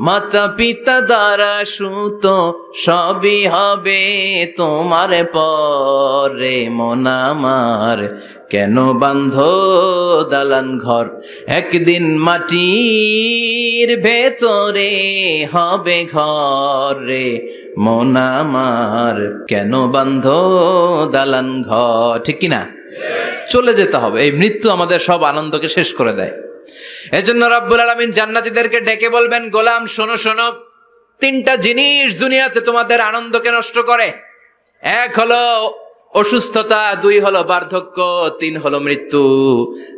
মাতা পিতা দ্বারা সুত সবই হবে তোমার পরে, মন আমার কেন বান্ধ দালান ঘর, একদিন মাটির ভেতরে হবে ঘরে, মন আমার কেন বান্ধ দালান ঘর, ঠিক কিনা? চলে যেতে হবে। এই মৃত্যু আমাদের সব আনন্দকে শেষ করে দেয়। এজন্য রব্বুল আলামিন জান্নাতীদেরকে ডেকে বলবেন, গোলাম শোনো শোনো, তিনটা জিনিস দুনিয়াতে তোমাদের আনন্দকে নষ্ট করে। এক হলো অসুস্থতা, 2 হলো বার্ধক্য, 3 হলো মৃত্যু।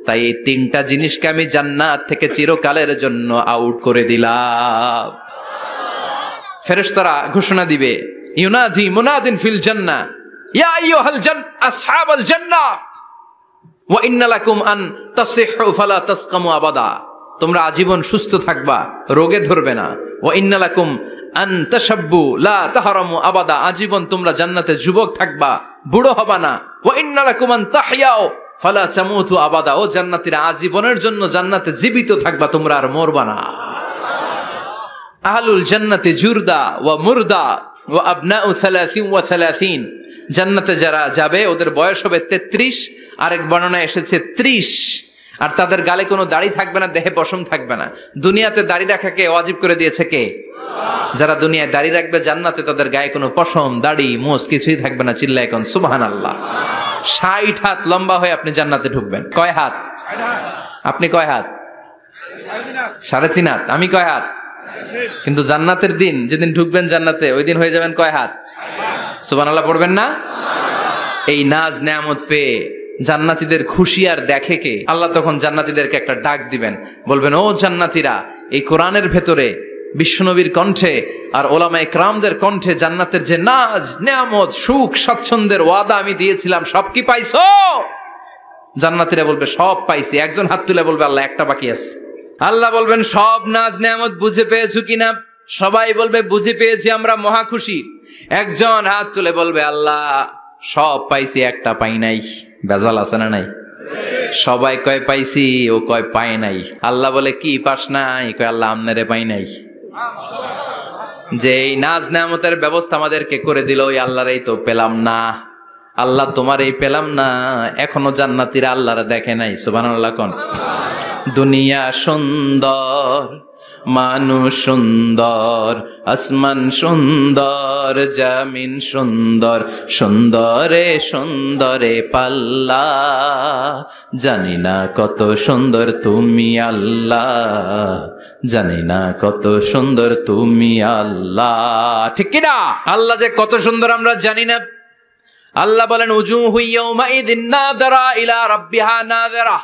তাই এই তিনটা জিনিসকে আমি জান্নাত থেকে চিরকালের জন্য আউট করে দিলাম। ফেরেশতারা ঘোষণা দিবে, ইউনাদি মুনাদিন ফিল জান্নাহ ইয়া আইয়ুহাল আসহাবাল জান্নাহ ওয়া ইন্না লাকুম আন তাসিহু ফালা তাসকামু আবাদা, তোমরা আজীবন সুস্থ থাকবা, রোগে ধরবে না। ওয়া ইন্না লাকুম আন তাশাব্বু লা তাহরামু আবাদা, আজীবন তোমরা জান্নাতে যুবক থাকবা, বুড়ো হবা না। ওয়া ইন্না লাকুম আন তাহইয়াও ফালা তামুতু আবাদা, ও জান্নাতীরা আজীবনের জন্য জান্নাতে জীবিত থাকবা, তোমরা আর মরবা না। আহলুল জান্নাতি জুরদা ওয়া মুরদা ওয়া আবনাউ 30 ওয়া 30, জান্নাতে যারা যাবে ওদের বয়স হবে 33, আরেক বর্ণনায় এসেছে 30, আর তাদের গালে কোনো দাড়ি থাকবে না, দেহে পশম থাকবে না। দুনিয়াতে দাড়ি রাখাকে ওয়াজিব করে দিয়েছে কে? যারা দুনিয়ায় দাড়ি রাখবে, জান্নাতে তাদের গায়ে কোনো পশম, দাড়ি, মোষ কিছুই থাকবে না। চিল্লায় কোন সুবহানাল্লাহ। 60 হাত লম্বা হয়ে আপনি জান্নাতে ঢুকবেন। কয় হাত? আপনি কয় হাত? 3.5 হাত। আমি কয় হাত? কিন্তু জান্নাতের দিন যেদিন ঢুকবেন জান্নাতে, ওই দিন হয়ে যাবেন কয় হাত? সুবহানাল্লাহ পড়বেন না? এই নাজ নেয়ামত পেয়ে জান্নাতীদের খুশি আর দেখে কে? আল্লাহ তখন জান্নাতীদেরকে একটা ডাক দিবেন, বলবেন, ও জান্নাতীরা, এই কোরআনের ভেতরে বিশ্বনবীর কণ্ঠে আর ওলামায়ে কেরামদের কণ্ঠে জান্নাতের যে নাজ নেয়ামত, সুখ স্বাচ্ছন্দ্যের ওয়াদা আমি দিয়েছিলাম, সব কি পাইছো? জান্নাতীরা বলবে সব পাইছি। একজন হাত তুলে বলবে, আল্লাহ একটা বাকি আছে। আল্লাহ বলবেন, সব নাজ নেয়ামত বুঝে পেয়েছো কিনা? সবাই বলবে বুঝে পেয়েছি, আমরা মহা খুশি। একজন হাত তুলে বলবে, আল্লাহ সব পাইছি, একটা পাই নাই। বেজাল আছে না নাই? সবাই কয় পাইছি, ও কয় পাই নাই। আল্লাহ বলে, কি পাস নাই? কয় আল্লাহ আমনেরে পাই নাই। যে এই নাজ নেয়ামতের ব্যবস্থা আমাদেরকে করে দিল, ওই আল্লাহরই তো পেলাম না। আল্লাহ তোমার এই পেলাম না, এখনো জান্নাতীরা আল্লাহরে দেখে নাই। সুবহানাল্লাহ কোন। দুনিয়া সুন্দর, মানুষ সুন্দর, আসমান সুন্দর, জামিন সুন্দর, সুন্দরে সুন্দরে পাল্লা, জানি না কত সুন্দর তুমি আল্লাহ, জানি না কত সুন্দর তুমি আল্লাহ। ঠিক কি না? আল্লাহ যে কত সুন্দর আমরা জানি না। আল্লাহ বলেন উজুহু ইয়াউমাইযিন নাযিরা ইলা রাব্বিহা নাযিরা,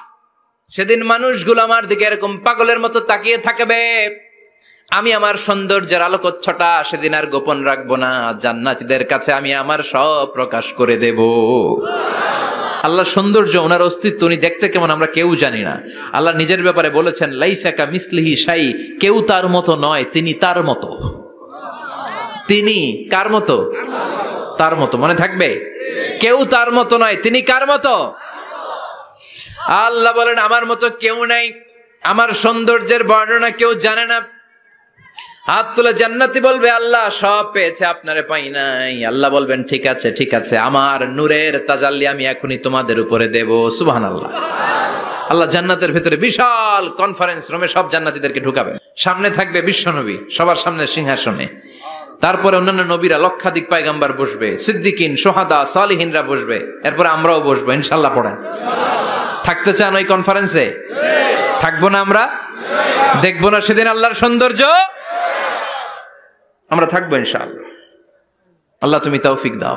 সেদিন মানুষগুলো আমার দিকে এরকম পাগলের মতো তাকিয়ে থাকবে। আমি আমার সৌন্দর্যের আলোকচ্ছটা সেদিন আর গোপন রাখবো না, জান্নাতীদের কাছে আমি আমার সব প্রকাশ করে দেব। আল্লাহর সৌন্দর্য, ওনার অস্তিত্ব, উনি দেখতে কেমন আমরা কেউ জানি না। আল্লাহ নিজের ব্যাপারে বলেছেন লাইসা কামিসলিহি শাই, কেউ তার মতো নয়, তিনি তার মতো। তিনি কার মতো? তার মতো। মনে থাকবে, কেউ তার মতো নয়, তিনি কার মতো? আল্লাহ বলেন আমার মতো কেউ নাই, আমার সৌন্দর্যের বর্ণনা কেউ জানে না। হাত তুলে জান্নাতি বলবে আল্লাহ সব পেয়েছে, আপনারে পাই নাই। আল্লাহ বলবেন ঠিক আছে ঠিক আছে, আমার নূরের তাজাল্লি আমি এখনই তোমাদের উপরে দেব। সুবহানাল্লাহ। আল্লাহ জান্নাতের ভিতরে বিশাল কনফারেন্স রুমে সব জান্নাতীদেরকে ঢুকাবেন। সামনে থাকবে বিশ্বনবী সবার সামনে সিংহাসনে, তারপরে অন্যান্য নবীরা লক্ষাধিক পয়গম্বর বসবে, সিদ্দিকিন, সোহাদা, সালিহিনরা বসবে, এরপরে আমরাও বসবো ইনশাআল্লাহ। পড়েন, থাকতে চান ওই কনফারেন্সে? থাকবো না আমরা? দেখবো না সেদিন আল্লাহর সৌন্দর্য? আমরা থাকবো ইনশাআল্লাহ। আল্লাহ তুমি তৌফিক দাও।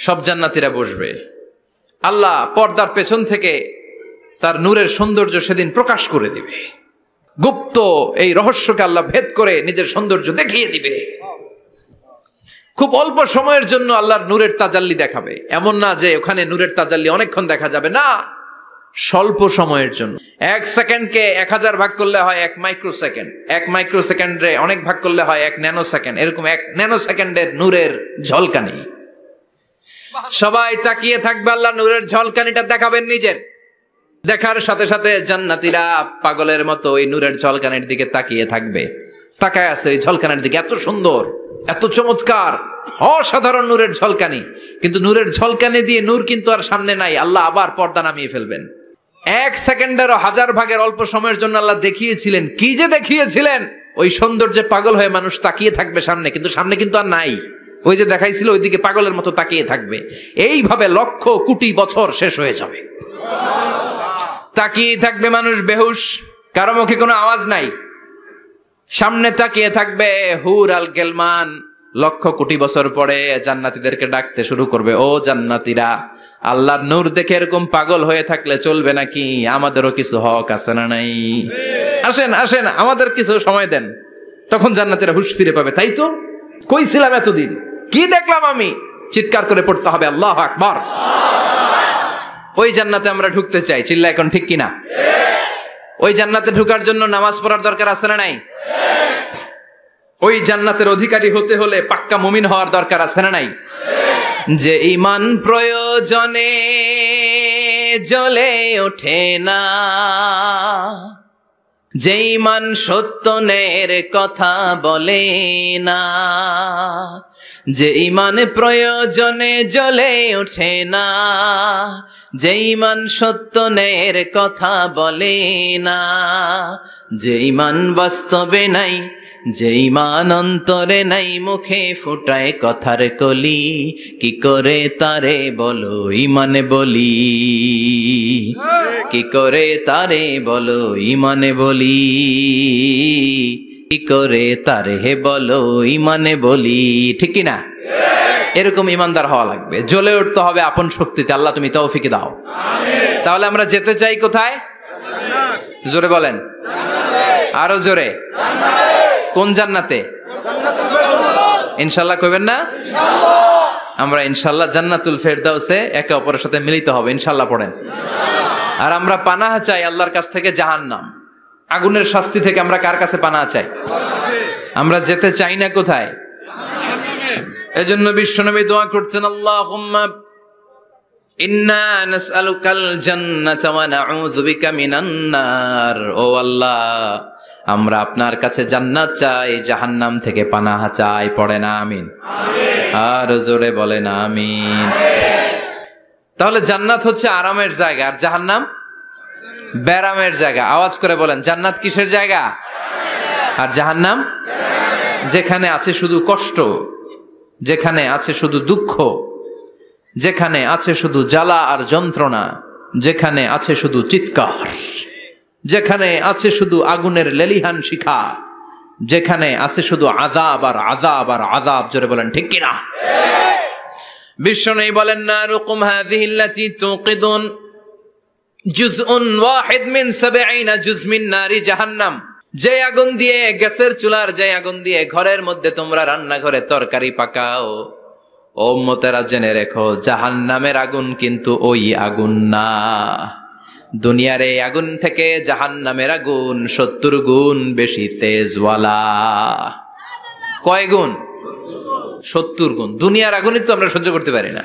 সব জান্নাতীরা বসবে, আল্লাহ পর্দার পেছন থেকে তার নূরের সৌন্দর্য সেদিন প্রকাশ করে দিবে। গুপ্ত এই রহস্যকে আল্লাহ ভেদ করে নিজের সৌন্দর্য দেখিয়ে দিবে। খুব অল্প সময়ের জন্য আল্লাহর নূরের তাজাল্লি দেখাবে। এমন না যে ওখানে নূরের তাজাল্লি অনেকক্ষণ দেখা যাবে, না, স্বল্প সময়ের জন্য। 1 সেকেন্ডকে 1000 ভাগ করলে হয় 1 মাইক্রোসেকেন্ড, 1 মাইক্রোসেকেন্ডে অনেক ভাগ করলে হয় 1 ন্যানো সেকেন্ড। এরকম 1 ন্যানো সেকেন্ডের নূরের ঝলকানি। সবাই তাকিয়ে থাকবে, আল্লাহ নূরের ঝলকানিটা দেখাবেন নিজের। দেখার সাথে সাথে জান্নাতীরা পাগলের মতো ওই নূরের ঝলকানির দিকে তাকিয়ে থাকবে। তাকায় আছে ওই ঝলকানির দিকে, এত সুন্দর, এত চমৎকার, অসাধারণ নূরের ঝলকানি। কিন্তু নূরের ঝলকানি দিয়ে নূর কিন্তু আর সামনে নাই। আল্লাহ আবার পর্দা নামিয়ে ফেলবেন। 1 সেকেন্ডেরও 1000 ভাগের অল্প সময়ের জন্য আল্লাহ দেখিয়েছিলেন। কি যে দেখিয়েছিলেন! ওই সৌন্দর্যে পাগল হয়ে মানুষ তাকিয়ে থাকবে সামনে, কিন্তু সামনে কিন্তু আর নাই। ওই যে দেখাইছিল ওইদিকে পাগলের মতো তাকিয়ে থাকবে। এইভাবে লক্ষ কোটি বছর শেষ হয়ে যাবে। তাকিয়ে থাকবে মানুষ বেহুশ, কারো মুখে কোনো আওয়াজ নাই। সামনে তাকিয়ে থাকবে হুর আল গেলমান। লক্ষ কোটি বছর পরে জান্নাতীদেরকে ডাকতে শুরু করবে, ও জান্নাতীরা, আল্লাহর নূর দেখে এরকম পাগল হয়ে থাকলে চলবে নাকি? আমাদেরও কিছু হক আছে না নাই? আসেন আসেন, আমাদের কিছু সময় দেন। তখন জান্নাতীরা হুঁশ ফিরে পাবে, তাই তো কই ছিলাম এতদিন, কি দেখলাম আমি? চিৎকার করে পড়তে হবে আল্লাহু আকবার। ওই জান্নাতে আমরা ঢুকতে চাই, চিল্লা এখন ঠিক কিনা? ওই জান্নাতে ঢোকার জন্য নামাজ পড়ার দরকার আছে না নাই? ওই জান্নাতের অধিকারী হতে হলে পাক্কা মুমিন হওয়ার দরকার আছে না নাই? যে ঈমান প্রয়োজনে জ্বলে ওঠে না, যে ঈমান সত্যের কথা বলে না, যে ঈমান প্রয়োজনে জ্বলে ওঠে না, যে ঈমান সত্যের কথা বলে না, যে ঈমান বাস্তবে নাই, যে ঈমান অন্তরে নাই, মুখে ফুটায় কথার কলি, কি করে তারে বলো ঈমানে বলি, কি করে তারে বলো ঈমানে বলি, কি করে তারে হে বলো ঈমানে বলি। ঠিক কি না? এরকম ঈমানদার হওয়া লাগবে, জ্বলে উঠতে হবে আপন শক্তিতে। আল্লাহ তুমি তৌফিক দাও। তাহলে আমরা যেতে চাই কোথায়? জোরে বলেন, আরো জোরে। কোন জান্নাতে? ইনশাআল্লাহ কইবেন না? আমরা ইনশাআল্লাহ জান্নাতুল ফেরদাউসে একে অপরের সাথে মিলিত হবে ইনশাআল্লাহ। পড়েন। আর আমরা পানাহ চাই আল্লাহর কাছ থেকে জাহান্নাম, আগুনের শাস্তি থেকে। আমরা কার কাছে পানাহ চাই? আমরা যেতে চাই না কোথায়? এজন্য বিশ্বনবী দোয়া করতেন, আল্লাহুম্মা ইন্না নাসআলুকাল জান্নাতা ওয়া নাউযু বিকা মিনান নার। ও আল্লাহ, আমরা আপনার কাছে জান্নাত চাই, জাহান্নাম থেকে পানাহ চাই। পড়েন আমিন। আর জোরে বলেন আমিন। তাহলে জান্নাত হচ্ছে আরামের জায়গা, আর জাহান্নাম ব্যারামের জায়গা। আওয়াজ করে বলেন, জান্নাত কিসের জায়গা আর জাহান্নাম? যেখানে আছে শুধু কষ্ট, যেখানে আছে শুধু দুঃখ, যেখানে আছে শুধু জ্বালা আর যন্ত্রণা, যেখানে আছে শুধু চিৎকার, যেখানে আছে শুধু আগুনের লেলিহান শিখা, যেখানে আছে শুধু আযাব আর আযাব আর আযাব। জোরে বলেন ঠিক কিনা? বিষ্ণু বলেন, নারুকুম হাযিহিল্লাতী তুকিদুন জুজউন ওয়াহিদ মিন ৭০ জুজ মিন নারি জাহান্নাম। যে আগুন দিয়ে, গ্যাসের চুলার যে আগুন দিয়ে ঘরের মধ্যে তোমরা রান্নাঘরে তরকারি পাকাও, ও উম্মতেরা জেনে রেখো, জাহান্নামের আগুন কিন্তু ওই আগুন না। দুনিয়ার এই আগুন থেকে জাহান্নামের আগুন ৭০ গুণ বেশি তেজওয়ালা। কয় গুণ? ৭০ গুণ। দুনিয়ার আগুনই তো আমরা সহ্য করতে পারি না।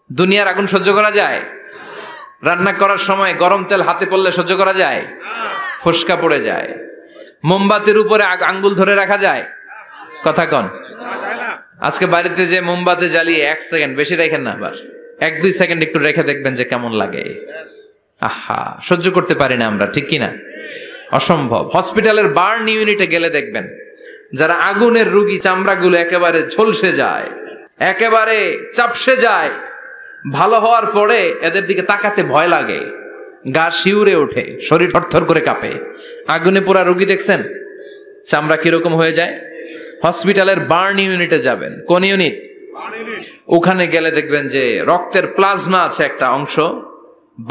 দুনিয়ার আগুন সহ্য করা যায়? রান্না করার সময় গরম তেল হাতে পড়লে সহ্য করা যায়? ফোসকা পড়ে যায়। মোমবাতির উপরে আঙ্গুল ধরে রাখা যায়? কথা কন। আজকে বাড়িতে যে মোমবাতি জ্বালিয়ে ১ সেকেন্ড বেশি রাখেন না, আবার ১-২ সেকেন্ড একটু রেখে দেখবেন যে কেমন লাগে। আহা, সহ্য করতে পারি না আমরা, ঠিক কিনা? অসম্ভব। হসপিটালের বার্ন ইউনিটে গেলে দেখবেন যারা আগুনের রোগী, চামড়াগুলো একেবারে ঝলসে যায়, একেবারে চাপসে যায়। ভালো হওয়ার পরে এদের দিকে তাকাতে ভয় লাগে, গা শিউরে ওঠে, শরীর থরথর করে কাঁপে। আগুনে পোড়া রোগী দেখছেন চামড়া কিরকম হয়ে যায়? হসপিটালের বার্ন ইউনিটে যাবেন। কোন ইউনিট? ওখানে গেলে দেখবেন যে রক্তের প্লাজমা আছে একটা অংশ।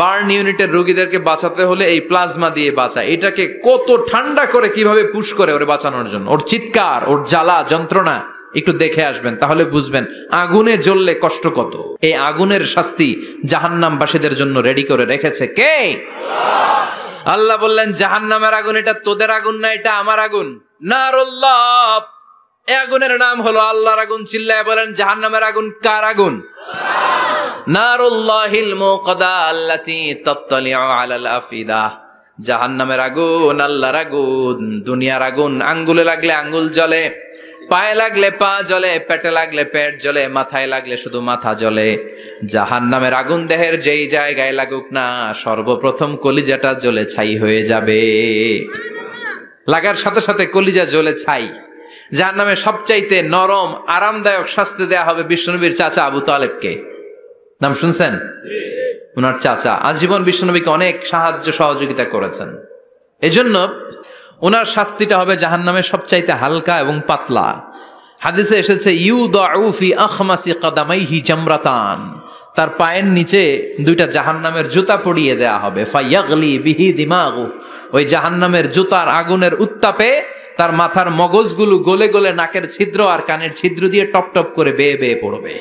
বার্ন ইউনিটের রোগীদেরকে বাঁচাতে হলে এই প্লাজমা দিয়ে বাঁচায়। এটাকে কত ঠান্ডা করে কিভাবে পুশ করে ওরে বাঁচানোর জন্য, ওর চিৎকার, ওর জ্বালা যন্ত্রণা একটু দেখে আসবেন, তাহলে বুঝবেন আগুনে জ্বললে কষ্ট কত। এই আগুনের শাস্তি জাহান্নামবাসীদের জন্য রেডি করে রেখেছে কে? আল্লাহ বললেন, জাহান্নামের আগুন এটা তোদের আগুন না, এটা আমার আগুন। নারুল্লাহ, এই আগুনের নাম হলো আল্লাহর আগুন। চিল্লায় বলেন, জাহান্নামের আগুন কার আগুন? নারুল্লাহিল মুকাদা আল্লাতী তাত্তালিউ আলাল আফিদা। জাহান্নামের আগুন আল্লাহর আগুন। দুনিয়ার আগুন আঙ্গুলে লাগলে আঙ্গুল জ্বলে, পায়ে লাগলে পা জ্বলে, পেটে লাগলে পেট জ্বলে, মাথায় লাগলে শুধু মাথা জ্বলে। জাহান্নামের আগুন দেহের যেই জায়গায় লাগুক না, সর্বপ্রথম কলিজাটা জ্বলে ছাই হয়ে যাবে। লাগার সাথে সাথে কলিজা জ্বলে ছাই। জাহান্নামে সবচাইতে নরম আরামদায়ক শাস্তি দেয়া হবে বিশ্বনবীর চাচা আবু তালেবকে। নাম শুনছেন? ওনার চাচা আজীবন বিশ্বনবীকে অনেক সাহায্য সহযোগিতা করেছেন। এজন্য ওনার শাস্তিটা হবে জাহান্নামের সবচাইতে হালকা এবং পাতলা। হাদিসে এসেছে, ইউদাউ ফি আখমাসি কাদামাইহি জামরাতান। তার পায়ের নিচে 2টা জাহান্নামের জুতা পরিয়ে দেয়া হবে। ফায়াগলি বিহি দিমাগু। ওই জাহান্নামের জুতার আগুনের উত্তাপে তার মাথার মগজগুলো গলে গলে নাকের ছিদ্র আর কানের ছিদ্র দিয়ে টপ টপ করে বেয়ে বেয়ে পড়বে।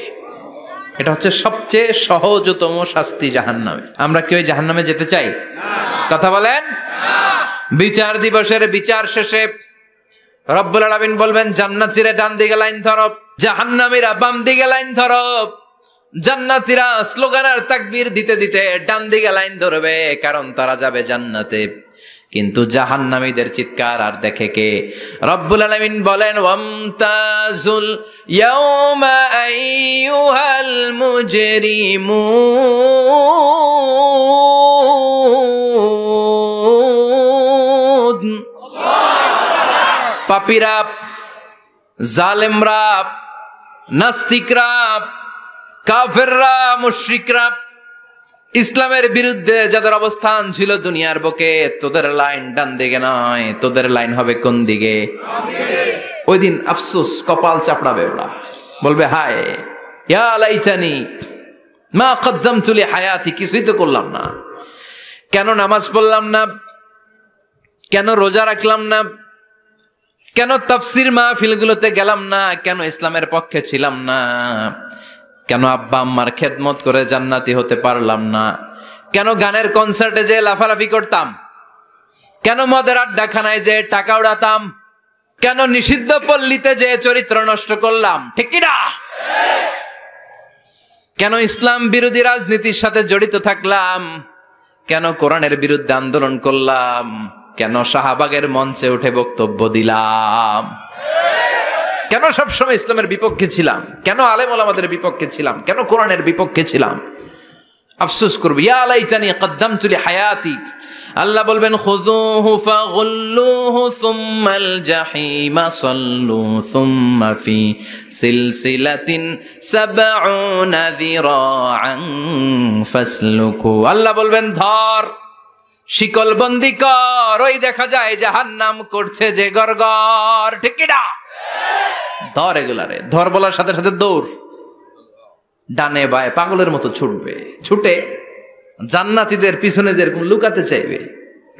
এটা হচ্ছে সবচেয়ে সহজতম শাস্তি জাহান্নামে। আমরা কি ওই জাহান্নামে যেতে চাই? কথা বলেন। বিচার দিবসের বিচার শেষে রব্বুল আলামিন বলবেন, জান্নাতীরা ডান দিকে লাইন ধরো, জাহান্নামীরা বাম দিকে লাইন ধরো। জান্নাতীরা স্লোগান আর তাকবীর দিতে দিতে ডান দিকে লাইন ধরবে, কারণ তারা যাবে জান্নাতে। কিন্তু জাহান্নামীদের চিৎকার আর দেখে কে? রব্বুল আলামিন বলেন, ওয়ামতাজুল ইয়াউমা আইয়ুহাল মুজরিমুন। পাপীরা, জালেমরা, নাস্তিকরা, কাফেররা, মুশরিকরা, ইসলামের বিরুদ্ধে যাদের অবস্থান ছিল দুনিয়ার বুকে, তোদের লাইন ডান দিকে নয়, তোদের লাইন হবে কোন দিকে? ওই দিন আফসোস, কপাল চাপড়াবে ওরা, বলবে, হায় ইয়া লাইতানি মা কদ্দামতু লি হায়াতি। কিছুই তো করলাম না, কেন নামাজ পড়লাম না, কেন রোজা রাখলাম না, কেন তাফসীর মাহফিলগুলোতে গেলাম না, কেন ইসলামের পক্ষে ছিলাম না, কেন আব্বা আম্মার খেদমত করে জান্নাতি হতে পারলাম না, কেন গানের কনসার্টে যে লাফালাফি করতাম, কেন মদের আড্ডাখানায় যে টাকা উড়াতাম, কেন নিষিদ্ধ পল্লীতে যে চরিত্র নষ্ট করলাম, ঠিক কি না? কেন ইসলাম বিরোধী রাজনীতির সাথে জড়িত থাকলাম, কেন কোরআনের বিরুদ্ধে আন্দোলন করলাম, কেন শাহবাগের মঞ্চে উঠে বক্তব্য দিলাম? কেন সবসময় ইসলামের বিপক্ষে ছিলাম? কেন আলেম ওলামাদের বিপক্ষে ছিলাম? কেন কোরআনের বিপক্ষে ছিলাম? আফসোস করব, ইয়া লাইতানি কদ্দামতু লিহায়াতি। আল্লাহ বলবেন খুযুহু ফাগুল্লুহু সুম্মাল জাহিমা সাল্লু সুম্মা ফি সিলসিলাতিন সাবউনা যিরাআন ফাসলুকু। আল্লাহ বলবেন ধর, শিকলবন্দি কর, ওই দেখা যায় জাহান্নাম করছে যে গরগর, ঠিক কি না? ধর এগুলারে, ধর বলার সাথে সাথে দৌড়, ডানে বায়ে পাগলের মতো ছুটবে, ছুটে জান্নাতীদের পিছনে যেরকম লুকাতে চাইবে,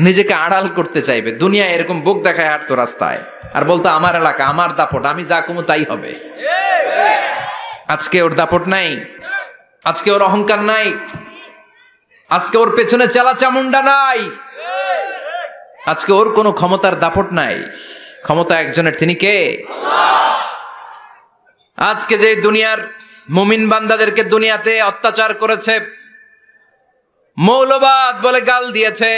নিজেকে আড়াল করতে চাইবে, দুনিয়া এরকম বুক দেখায় হাঁটতো রাস্তায় আর বলতো আমার এলাকা, আমার দাপট, আমি যা কমু তাই হবে। আজকে ওর দাপট নাই, আজকে ওর অহংকার নাই, আজকে ওর পেছনে চালা চামুন্ডা নাই, আজকে ওর কোনো ক্ষমতার দাপট নাই। ক্ষমতা একজনের, তিনি কে? আজকে যে দুনিয়ার মুমিন বান্দাদেরকে দুনিয়াতে অত্যাচার করেছে, মৌলবাদ বলে গাল দিয়েছে,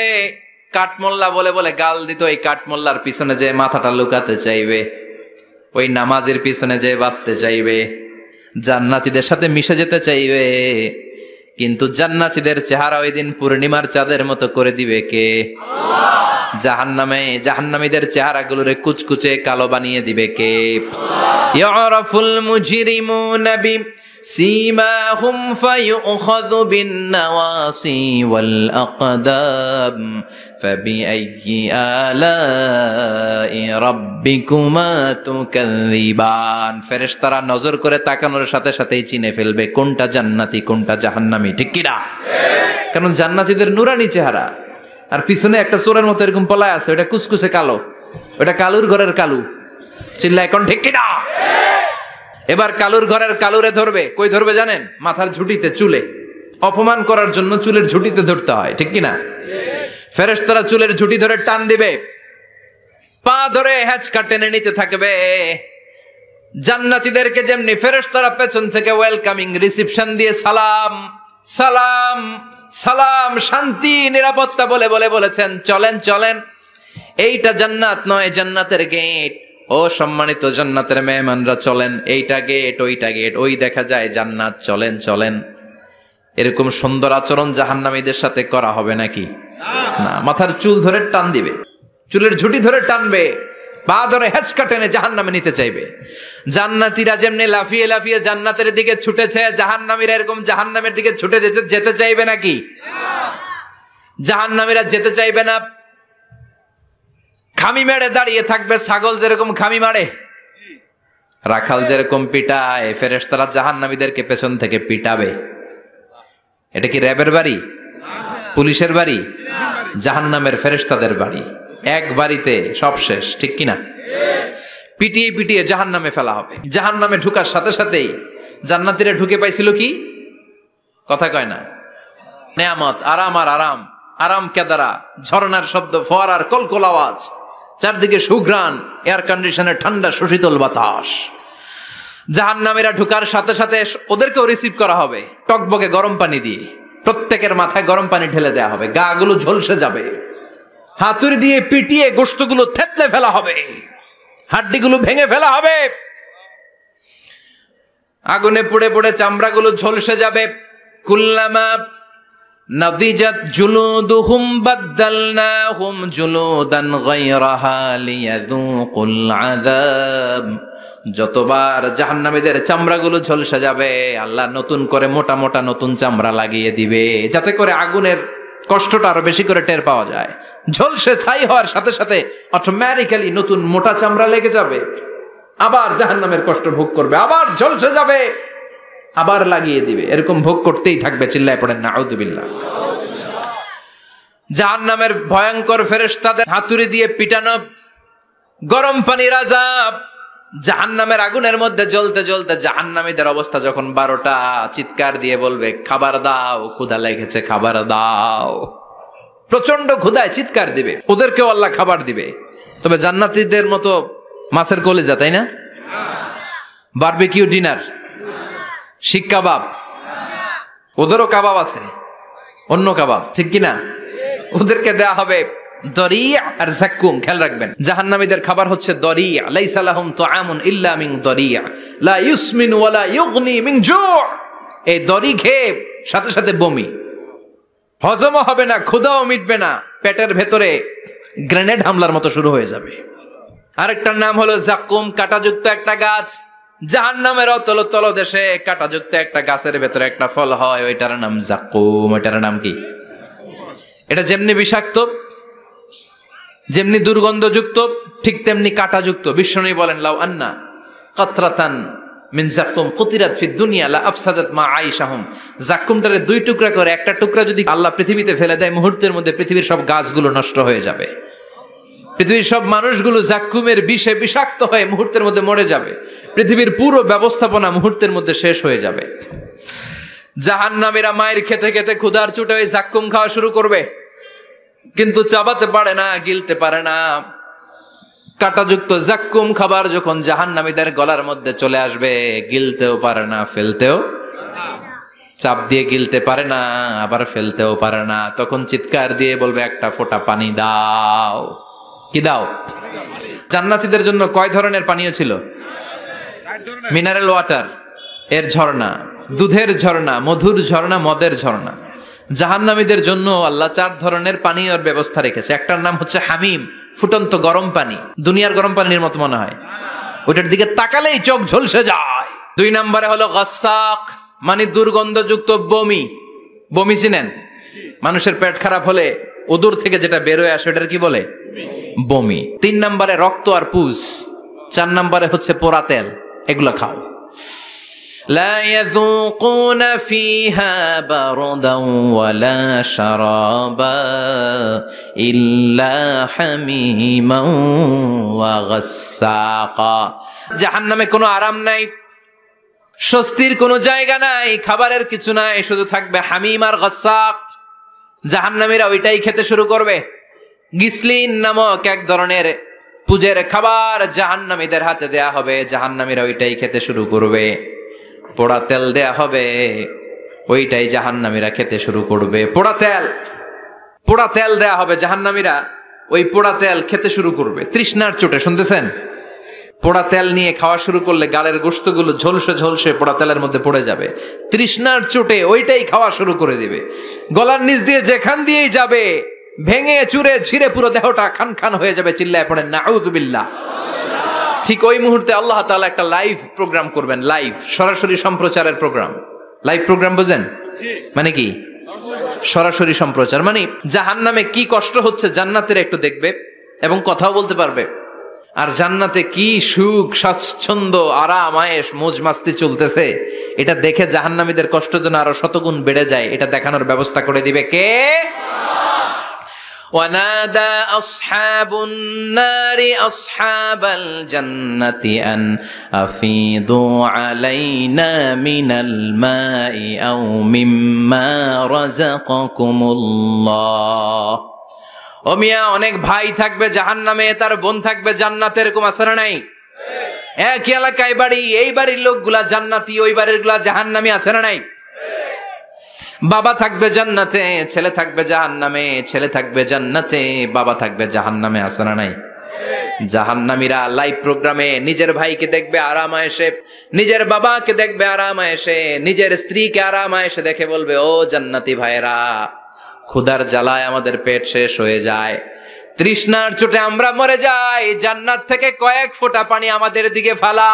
কাঠমোল্লা বলে বলে গাল দিত, এই কাঠমোল্লার পিছনে যে মাথাটা লুকাতে চাইবে, ওই নামাজের পিছনে যে বাঁচতে চাইবে, জান্নাতীদের সাথে মিশে যেতে চাইবে, কিন্তু জান্নাতীদের চেহারা ওই দিন পূর্ণিমার চাঁদের মতো করে দিবে কে? জাহান্নামীদের চেহারাগুলোরে কুচকুচে কালো বানিয়ে দিবে কে? ইয়ারাফুল মুজরিমুনা বিসীমাহুম ফায়ুখাযু বিন-নাওয়াসি ওয়াল আকদাম ফাবিআইয়ি আলাই রাব্বিকুমা তুকাযযিবান। ফেরেশতারা নজর করে তাকানোর সাথে সাথেই চিনে ফেলবে কোনটা জান্নাতি কোনটা জাহান্নামী, ঠিক কি না? কারণ জান্নাতীদের নুরানি চেহারা, আর পিছনে একটা চোরের মতো এরকম পলায় আছে, ওটা কুচকুচে কালো, ওটা কালুর ঘরের কালু। চিল্লা এখন, ঠিক কিনা? এবার কালুর ঘরের কালুরে ধরবে, কই ধরবে জানেন? মাথার ঝুঁটিতে, চুলে। অপমান করার জন্য চুলের ঝুঁটিতে ধরতে হয়, ঠিক কিনা? ফেরেশতারা চুলের ঝুঁটি ধরে টান দিবে, পা ধরে হ্যাচকা টেনে নিতে থাকবে। জান্নাতীদেরকে যেমনি ফেরেশতারা পেছন থেকে ওয়েলকামিং রিসিপশন দিয়ে সালাম সালাম সালাম, শান্তি নিরাপত্তা বলে বলে বলেছেন চলেন চলেন, এইটা জান্নাত নয়, জান্নাতের গেট। ও সম্মানিত জান্নাতের মেহমানরা চলেন, এইটা গেট, ওইটা গেট, ওই দেখা যায় জান্নাত, চলেন চলেন। এরকম সুন্দর আচরণ জাহান্নামীদের সাথে করা হবে নাকি? না, মাথার চুল ধরে টান দিবে, চুলের ঝুঁটি ধরে টানবে, পা ধরে হেঁচকা টেনে জাহান্নামে নিতে চাইবে। জান্নাতীরা যেমনি লাফিয়ে লাফিয়ে জান্নাতের দিকে ছুটেছে, জাহান্নামীরা এরকম জাহান্নামের দিকে ছুটে যেতে চাইবে নাকি? জাহান্নামীরা যেতে চাইবে না, খামি মেরে দাঁড়িয়ে থাকবে। ছাগল যেরকম খামি মারে, রাখাল যেরকম পিটায়, ফেরেশতারা জাহান্নামীদেরকে পেছন থেকে পিটাবে। এটা কি র্যাবের বাড়ি, পুলিশের বাড়ি? জাহান্নামের ফেরেশতাদের বাড়ি। এক বাড়িতে সব শেষ, ঠিক কিনা? পিটিয়ে পিটিয়ে জাহান্নামে ফেলা হবে। জাহান্নামে ঢুকার সাথে সাথেই জান্নাতীরা ঢুকে পাইছিল কি? কথা কয় না? নেয়ামত, আরাম আর আরাম, আরাম কেদারা, ঝর্ণার শব্দ, ফোয়ারার কলকল আওয়াজ, চারদিকে সুঘ্রাণ, এয়ার কন্ডিশনের ঠান্ডা সুশীতল বাতাস। জাহান্নামীরা ঢুকার সাথে সাথে ওদেরকেও রিসিভ করা হবে টকবকে গরম পানি দিয়ে। প্রত্যেকের মাথায় গরম পানি ঢেলে দেওয়া হবে, গা গুলো ঝলসে যাবে, হাতুড়ি দিয়ে পিটিয়ে গোশতগুলো থেতলে ফেলা হবে, হাড্ডিগুলো ভেঙে ফেলা হবে, আগুনে পুড়ে পুড়ে চামড়াগুলো ঝলসে যাবে। কুল্লামা নাদিজাত জুলুদুহুম বাদদালনাহুম জুলুদান গায়রাহা লিয়াযুকুল আযাব। যতবার জাহান্নামীদের চামড়াগুলো ঝলসে যাবে, আল্লাহ নতুন করে মোটা মোটা নতুন চামড়া লাগিয়ে দিবে, যাতে করে আগুনের কষ্টটা আরো বেশি করে টের পাওয়া যায়। ঝলসে ছাই হওয়ার সাথে সাথে অটোমেটিক্যালি নতুন মোটা চামড়া লেগে যাবে, আবার জাহান্নামের কষ্ট ভোগ করবে, আবার ঝলসে যাবে, আবার লাগিয়ে দিবে, এরকম ভোগ করতেই থাকবে। চিল্লায় পড়েন নাউযুবিল্লাহ। জাহান্নামের ভয়ঙ্কর ফেরেশতাদের হাতুড়ি দিয়ে পিটানো, গরম পানির আযাব, জাহান্নামের আগুনের মধ্যে জ্বলতে জ্বলতে জাহান্নামীদের অবস্থা যখন 12টা, চিৎকার দিয়ে বলবে খাবার দাও, ক্ষুধা লেগেছে, খাবার দাও। প্রচন্ড ক্ষুধায় চিৎকার দিবে, ওদেরকেও আল্লাহ খাবার দিবে। তবে জান্নাতীদের মতো মাছের কলিজা, তাই না? বারবিকিউ ডিনার, শিক কাবাব, ওদেরও কাবাব আছে, অন্য কাবাব, ঠিক কিনা? ওদেরকে দেয়া হবে দরিয়া আর যাক্কুম। খেয়াল রাখবেন, জাহান্নামীদের খাবার হচ্ছে দরিয়া। লাইসা লাহুম তুআমুন ইল্লা মিন দরিয়া লা ইউসমিন ওয়ালা ইউগনি মিন জু'। এই দরি খেয়ে সাথে সাথে বমি, হজমও হবে না, ক্ষুধাও মিটবে না, পেটের ভেতরে গ্রেনেড হামলার মতো শুরু হয়ে যাবে। আরেকটার নাম হলো যাক্কুম, কাঁটাযুক্ত একটা গাছ। জাহান্নামের তলদেশে কাঁটাযুক্ত একটা গাছের ভেতরে একটা ফল হয়, ওইটার নাম যাক্কুম। ওইটার নাম কি? এটা যেমনি বিষাক্ত, যেমনি দুর্গন্ধযুক্ত, ঠিক তেমনি কাঁটাযুক্ত। বিষ্ণু বলেন, লাউ আন্না কাতরাতান মিন যাক্কুম কুতিরাত ফিদ দুনিয়া লা আফসাদাত মা আইশাহুম। যাক্কুমটারে দুই টুকরা করে একটা টুকরা যদি আল্লাহ পৃথিবীতে ফেলে দেয়, মুহূর্তের মধ্যে পৃথিবীর সব গাছগুলো নষ্ট হয়ে যাবে। পৃথিবীর সব মানুষগুলো যাক্কুমের বিষে বিষাক্ত হয়ে মুহূর্তের মধ্যে মরে যাবে। পৃথিবীর পুরো ব্যবস্থাপনা মুহূর্তের মধ্যে শেষ হয়ে যাবে। জাহান্নামীরা মায়ের খেতে খেতে ক্ষুধার চোটে ওই যাক্কুম খাওয়া শুরু করবে, কিন্তু চাবাতে পারে না, গিলতে পারে না। কাঁটাযুক্ত যাক্কুম খাবার যখন জাহান্নামীদের গলার মধ্যে চলে আসবে, গিলতেও পারে না, ফেলতেও, চাপ দিয়ে গিলতে পারে না, আবার ফেলতেও পারে না। তখন চিৎকার দিয়ে বলবে, একটা ফোঁটা পানি দাও। কি দাও? জান্নাতীদের জন্য কয় ধরনের পানীয় ছিল? মিনারেল ওয়াটার, এর ঝর্ণা, দুধের ঝর্ণা, মধুর ঝর্ণা, মদের ঝর্ণা। জাহান্নামীদের জন্য আল্লাহ 4 ধরনের পানীয়র ব্যবস্থা রেখেছে। একটার নাম হচ্ছে হামিম, ফুটন্ত গরম পানি। দুনিয়ার গরম পানির মতো মনে হয়, ওইটার দিকে তাকালেই চোখ ঝলসে যায়। 2 নম্বরে হলো গাসসাক, মানে দুর্গন্ধযুক্ত বমি। বমি চিনেন? মানুষের পেট খারাপ হলে উদর থেকে যেটা বেরোয় আসে ওটার কি বলে? বমি। 3 নম্বরে রক্ত আর পুজ। 4 নম্বরে হচ্ছে পোড়া তেল। এগুলো খাও। লা ইয়াযুকুনা ফিহা বারদান ওয়ালা শারাবা ইল্লা হামিমান ওয়া গাসসাকা। জাহান্নামে কোনো আরাম নাই, স্বস্তির কোনো জায়গা নাই, খাবারের কিছু নাই, শুধু থাকবে হামিম আর গাসসাক। জাহান্নামীরা ওইটাই খেতে শুরু করবে। গিসলিন নামক এক ধরনের পুজের খাবার জাহান্নামীদের হাতে দেয়া হবে, জাহান্নামীরা ওইটাই খেতে শুরু করবে। পোড়া তেল দেয়া হবে, ওইটাই জাহান্নামীরা খেতে শুরু করবে। পোড়া তেল দেয়া হবে, জাহান্নামীরা ওই পোড়া তেল খেতে শুরু করবে তৃষ্ণার চোটে। শুনতেছেন? পোড়া তেল নিয়ে খাওয়া শুরু করলে গালের গোশতগুলো ঝলসে ঝলসে পোড়া তেলের মধ্যে পড়ে যাবে। তৃষ্ণার চোটে ওইটাই খাওয়া শুরু করে দিবে। গলার নিচ দিয়ে যেখান দিয়েই যাবে, ভেঙে চুরে ছিঁড়ে পুরো দেহটা খান খান হয়ে যাবে। চিল্লায় পড়েন নাউযুবিল্লাহ। ঠিক ওই মুহূর্তে আল্লাহ তাআলা একটা লাইভ প্রোগ্রাম করবেন, লাইভ, সরাসরি সম্প্রচারের প্রোগ্রাম। লাইভ প্রোগ্রাম বুঝেন? মানে কি? সরাসরি সম্প্রচার। মানে জাহান্নামে কি কষ্ট হচ্ছে জান্নাতের একটু দেখবে এবং কথাও বলতে পারবে। আর জান্নাতে কি সুখ, স্বাচ্ছন্দ্য, আরাম, আয়েশ, মौज মাস্তি চলতেছে, এটা দেখে জাহান্নামীদের কষ্ট যেন আরো শতগুণ বেড়ে যায়, এটা দেখানোর ব্যবস্থা করে দিবে কে? ওয়ানাদা আসহাবুন নারি আসহাবাল জান্নাতি আন আফিদু আলাইনা মিনাল মাই আও মিম্মা রাযাকাকুমুল্লাহ। ও মিয়া, অনেক ভাই থাকবে জাহান্নামে, তার বোন থাকবে জান্নাতে, এরকম আছে না নাই? একই এলাকায় বাড়ি, এই বাড়ির লোকগুলা জান্নাতি, ওই বাড়ির গুলা জাহান্নামী, আছে না নাই? বাবা থাকবে জান্নাতে, ছেলে থাকবে জাহান্নামে, ছেলে থাকবে জান্নাতে, বাবা থাকবে জাহান্নামে, আছে না নাই? জাহান্নামীরা লাইভ প্রোগ্রামে নিজের ভাইকে দেখবে আরাম আয়েশে, নিজের বাবাকে দেখবে আরাম আয়েশে, নিজের স্ত্রীকে আরাম আয়েশে দেখে বলবে, ও জান্নাতি ভাইরা, ক্ষুধার জ্বালায় আমাদের পেট শেষ হয়ে যায়, তৃষ্ণার চোটে আমরা মরে যাই, জান্নাত থেকে কয়েক ফোঁটা পানি আমাদের দিকে ফেলা।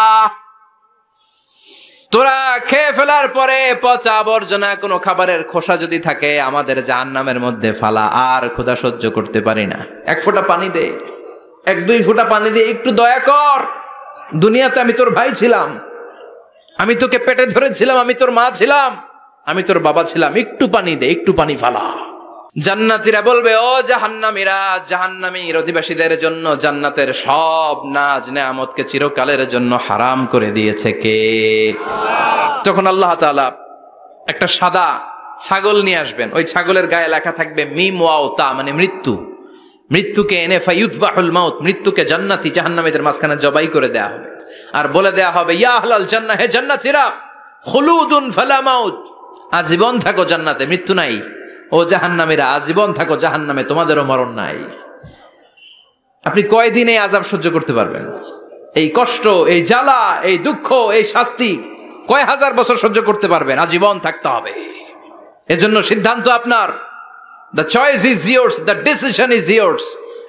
তোরা খেয়ে ফেলার পরে পচা আবর্জনা কোনো খাবারের খোসা যদি থাকে আমাদের জাহান্নামের মধ্যে ফালা, আর ক্ষুধা সহ্য করতে পারি না, 1 ফোঁটা পানি দে, 1-2 ফোঁটা পানি দে, একটু দয়া কর। দুনিয়াতে আমি তোর ভাই ছিলাম, আমি তোকে পেটে ধরেছিলাম, আমি তোর মা ছিলাম, আমি তোর বাবা ছিলাম, একটু পানি দে, একটু পানি ফালা। জান্নাতীরা বলবে, ও জাহান্নামীরা, জাহান্নামীর অধিবাসীদের জন্য জান্নাতের সব নাজ নেয়ামতকে চিরকালের জন্য হারাম করে দিয়েছে কে? তখন আল্লাহ তাআলা একটা সাদা ছাগল নিয়ে আসবেন, ওই ছাগলের গায়ে লেখা থাকবে মিম ওয়াও তা, মানে মৃত্যু। মৃত্যুকে এনে ফায়ুযবাহুল মাউত, মৃত্যুকে জান্নাতি জাহান্নামীদের মাঝখানে জবাই করে দেয়া হবে, আর বলে দেয়া হবে, ইয়া আহলাল জান্নাহ, হে জান্নাতীরা, খুলুদুন ফালা মাউত, আজীবন থাকো জান্নাতে, মৃত্যু নাই। ও জাহান্নামীরা, আজীবন থাকো জাহান্নামে, তোমাদেরও মরণ নাই। আপনি কয়দিন এই আযাব সহ্য করতে পারবেন? এই কষ্ট, এই জ্বালা, এই দুঃখ, এই শাস্তি কয় হাজার বছর সহ্য করতে পারবেন? আজীবন থাকতে হবে। এজন্য সিদ্ধান্ত আপনার। The choice is years, the decision is years.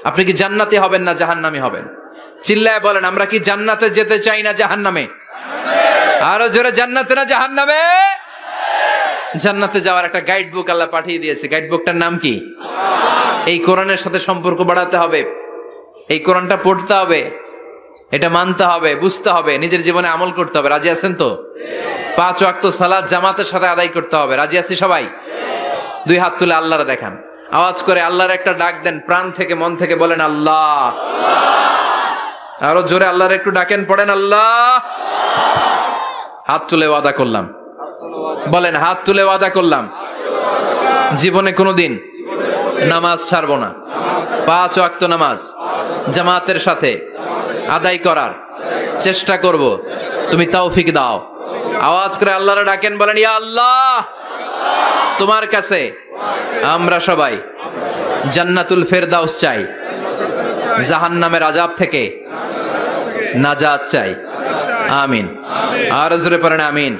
আপনি কি জান্নাতি হবেন না জাহান্নামী হবেন? চিল্লায় বলেন, আমরা কি জান্নাতে যেতে চাই না জাহান্নামে? আরো জোরে, জান্নাতে না জাহান্নামে? জান্নাতে যাওয়ার একটা গাইড বুক আল্লাহ পাঠিয়ে দিয়েছে। গাইড বুকটার নাম কি? এই কোরআনের সাথে সম্পর্ক বাড়াতে হবে, এই কোরআনটা পড়তে হবে, এটা মানতে হবে, বুঝতে হবে, নিজের জীবনে আমল করতে হবে। রাজি আছেন তো? 5 ওয়াক্ত সালাত জামাতের সাথে আদায় করতে হবে। রাজি আছি সবাই? 2 হাত তুলে আল্লাহরে দেখান, আওয়াজ করে আল্লাহর একটা ডাক দেন, প্রাণ থেকে মন থেকে বলেন আল্লাহ। আরো জোরে আল্লাহর একটু ডাকেন, পড়েন আল্লাহ। হাত তুলে ওয়াদা করলাম, বলেন হাত তুলে ওয়াদা করলাম, জীবনে কোনোদিন নামাজ ছাড়বো না। 5 ওয়াক্ত নামাজ জামাতের সাথে আদায় করার চেষ্টা করব, তুমি তৌফিক দাও। আওয়াজ করে আল্লাহরে ডাকেন, বলেন ইয়া আল্লাহ, তোমার কাছে আমরা সবাই জান্নাতুল ফেরদাউস চাই, জাহান্নামের আযাব থেকে নাজাত চাই। আমিন। আর জোরে পড়েন আমিন।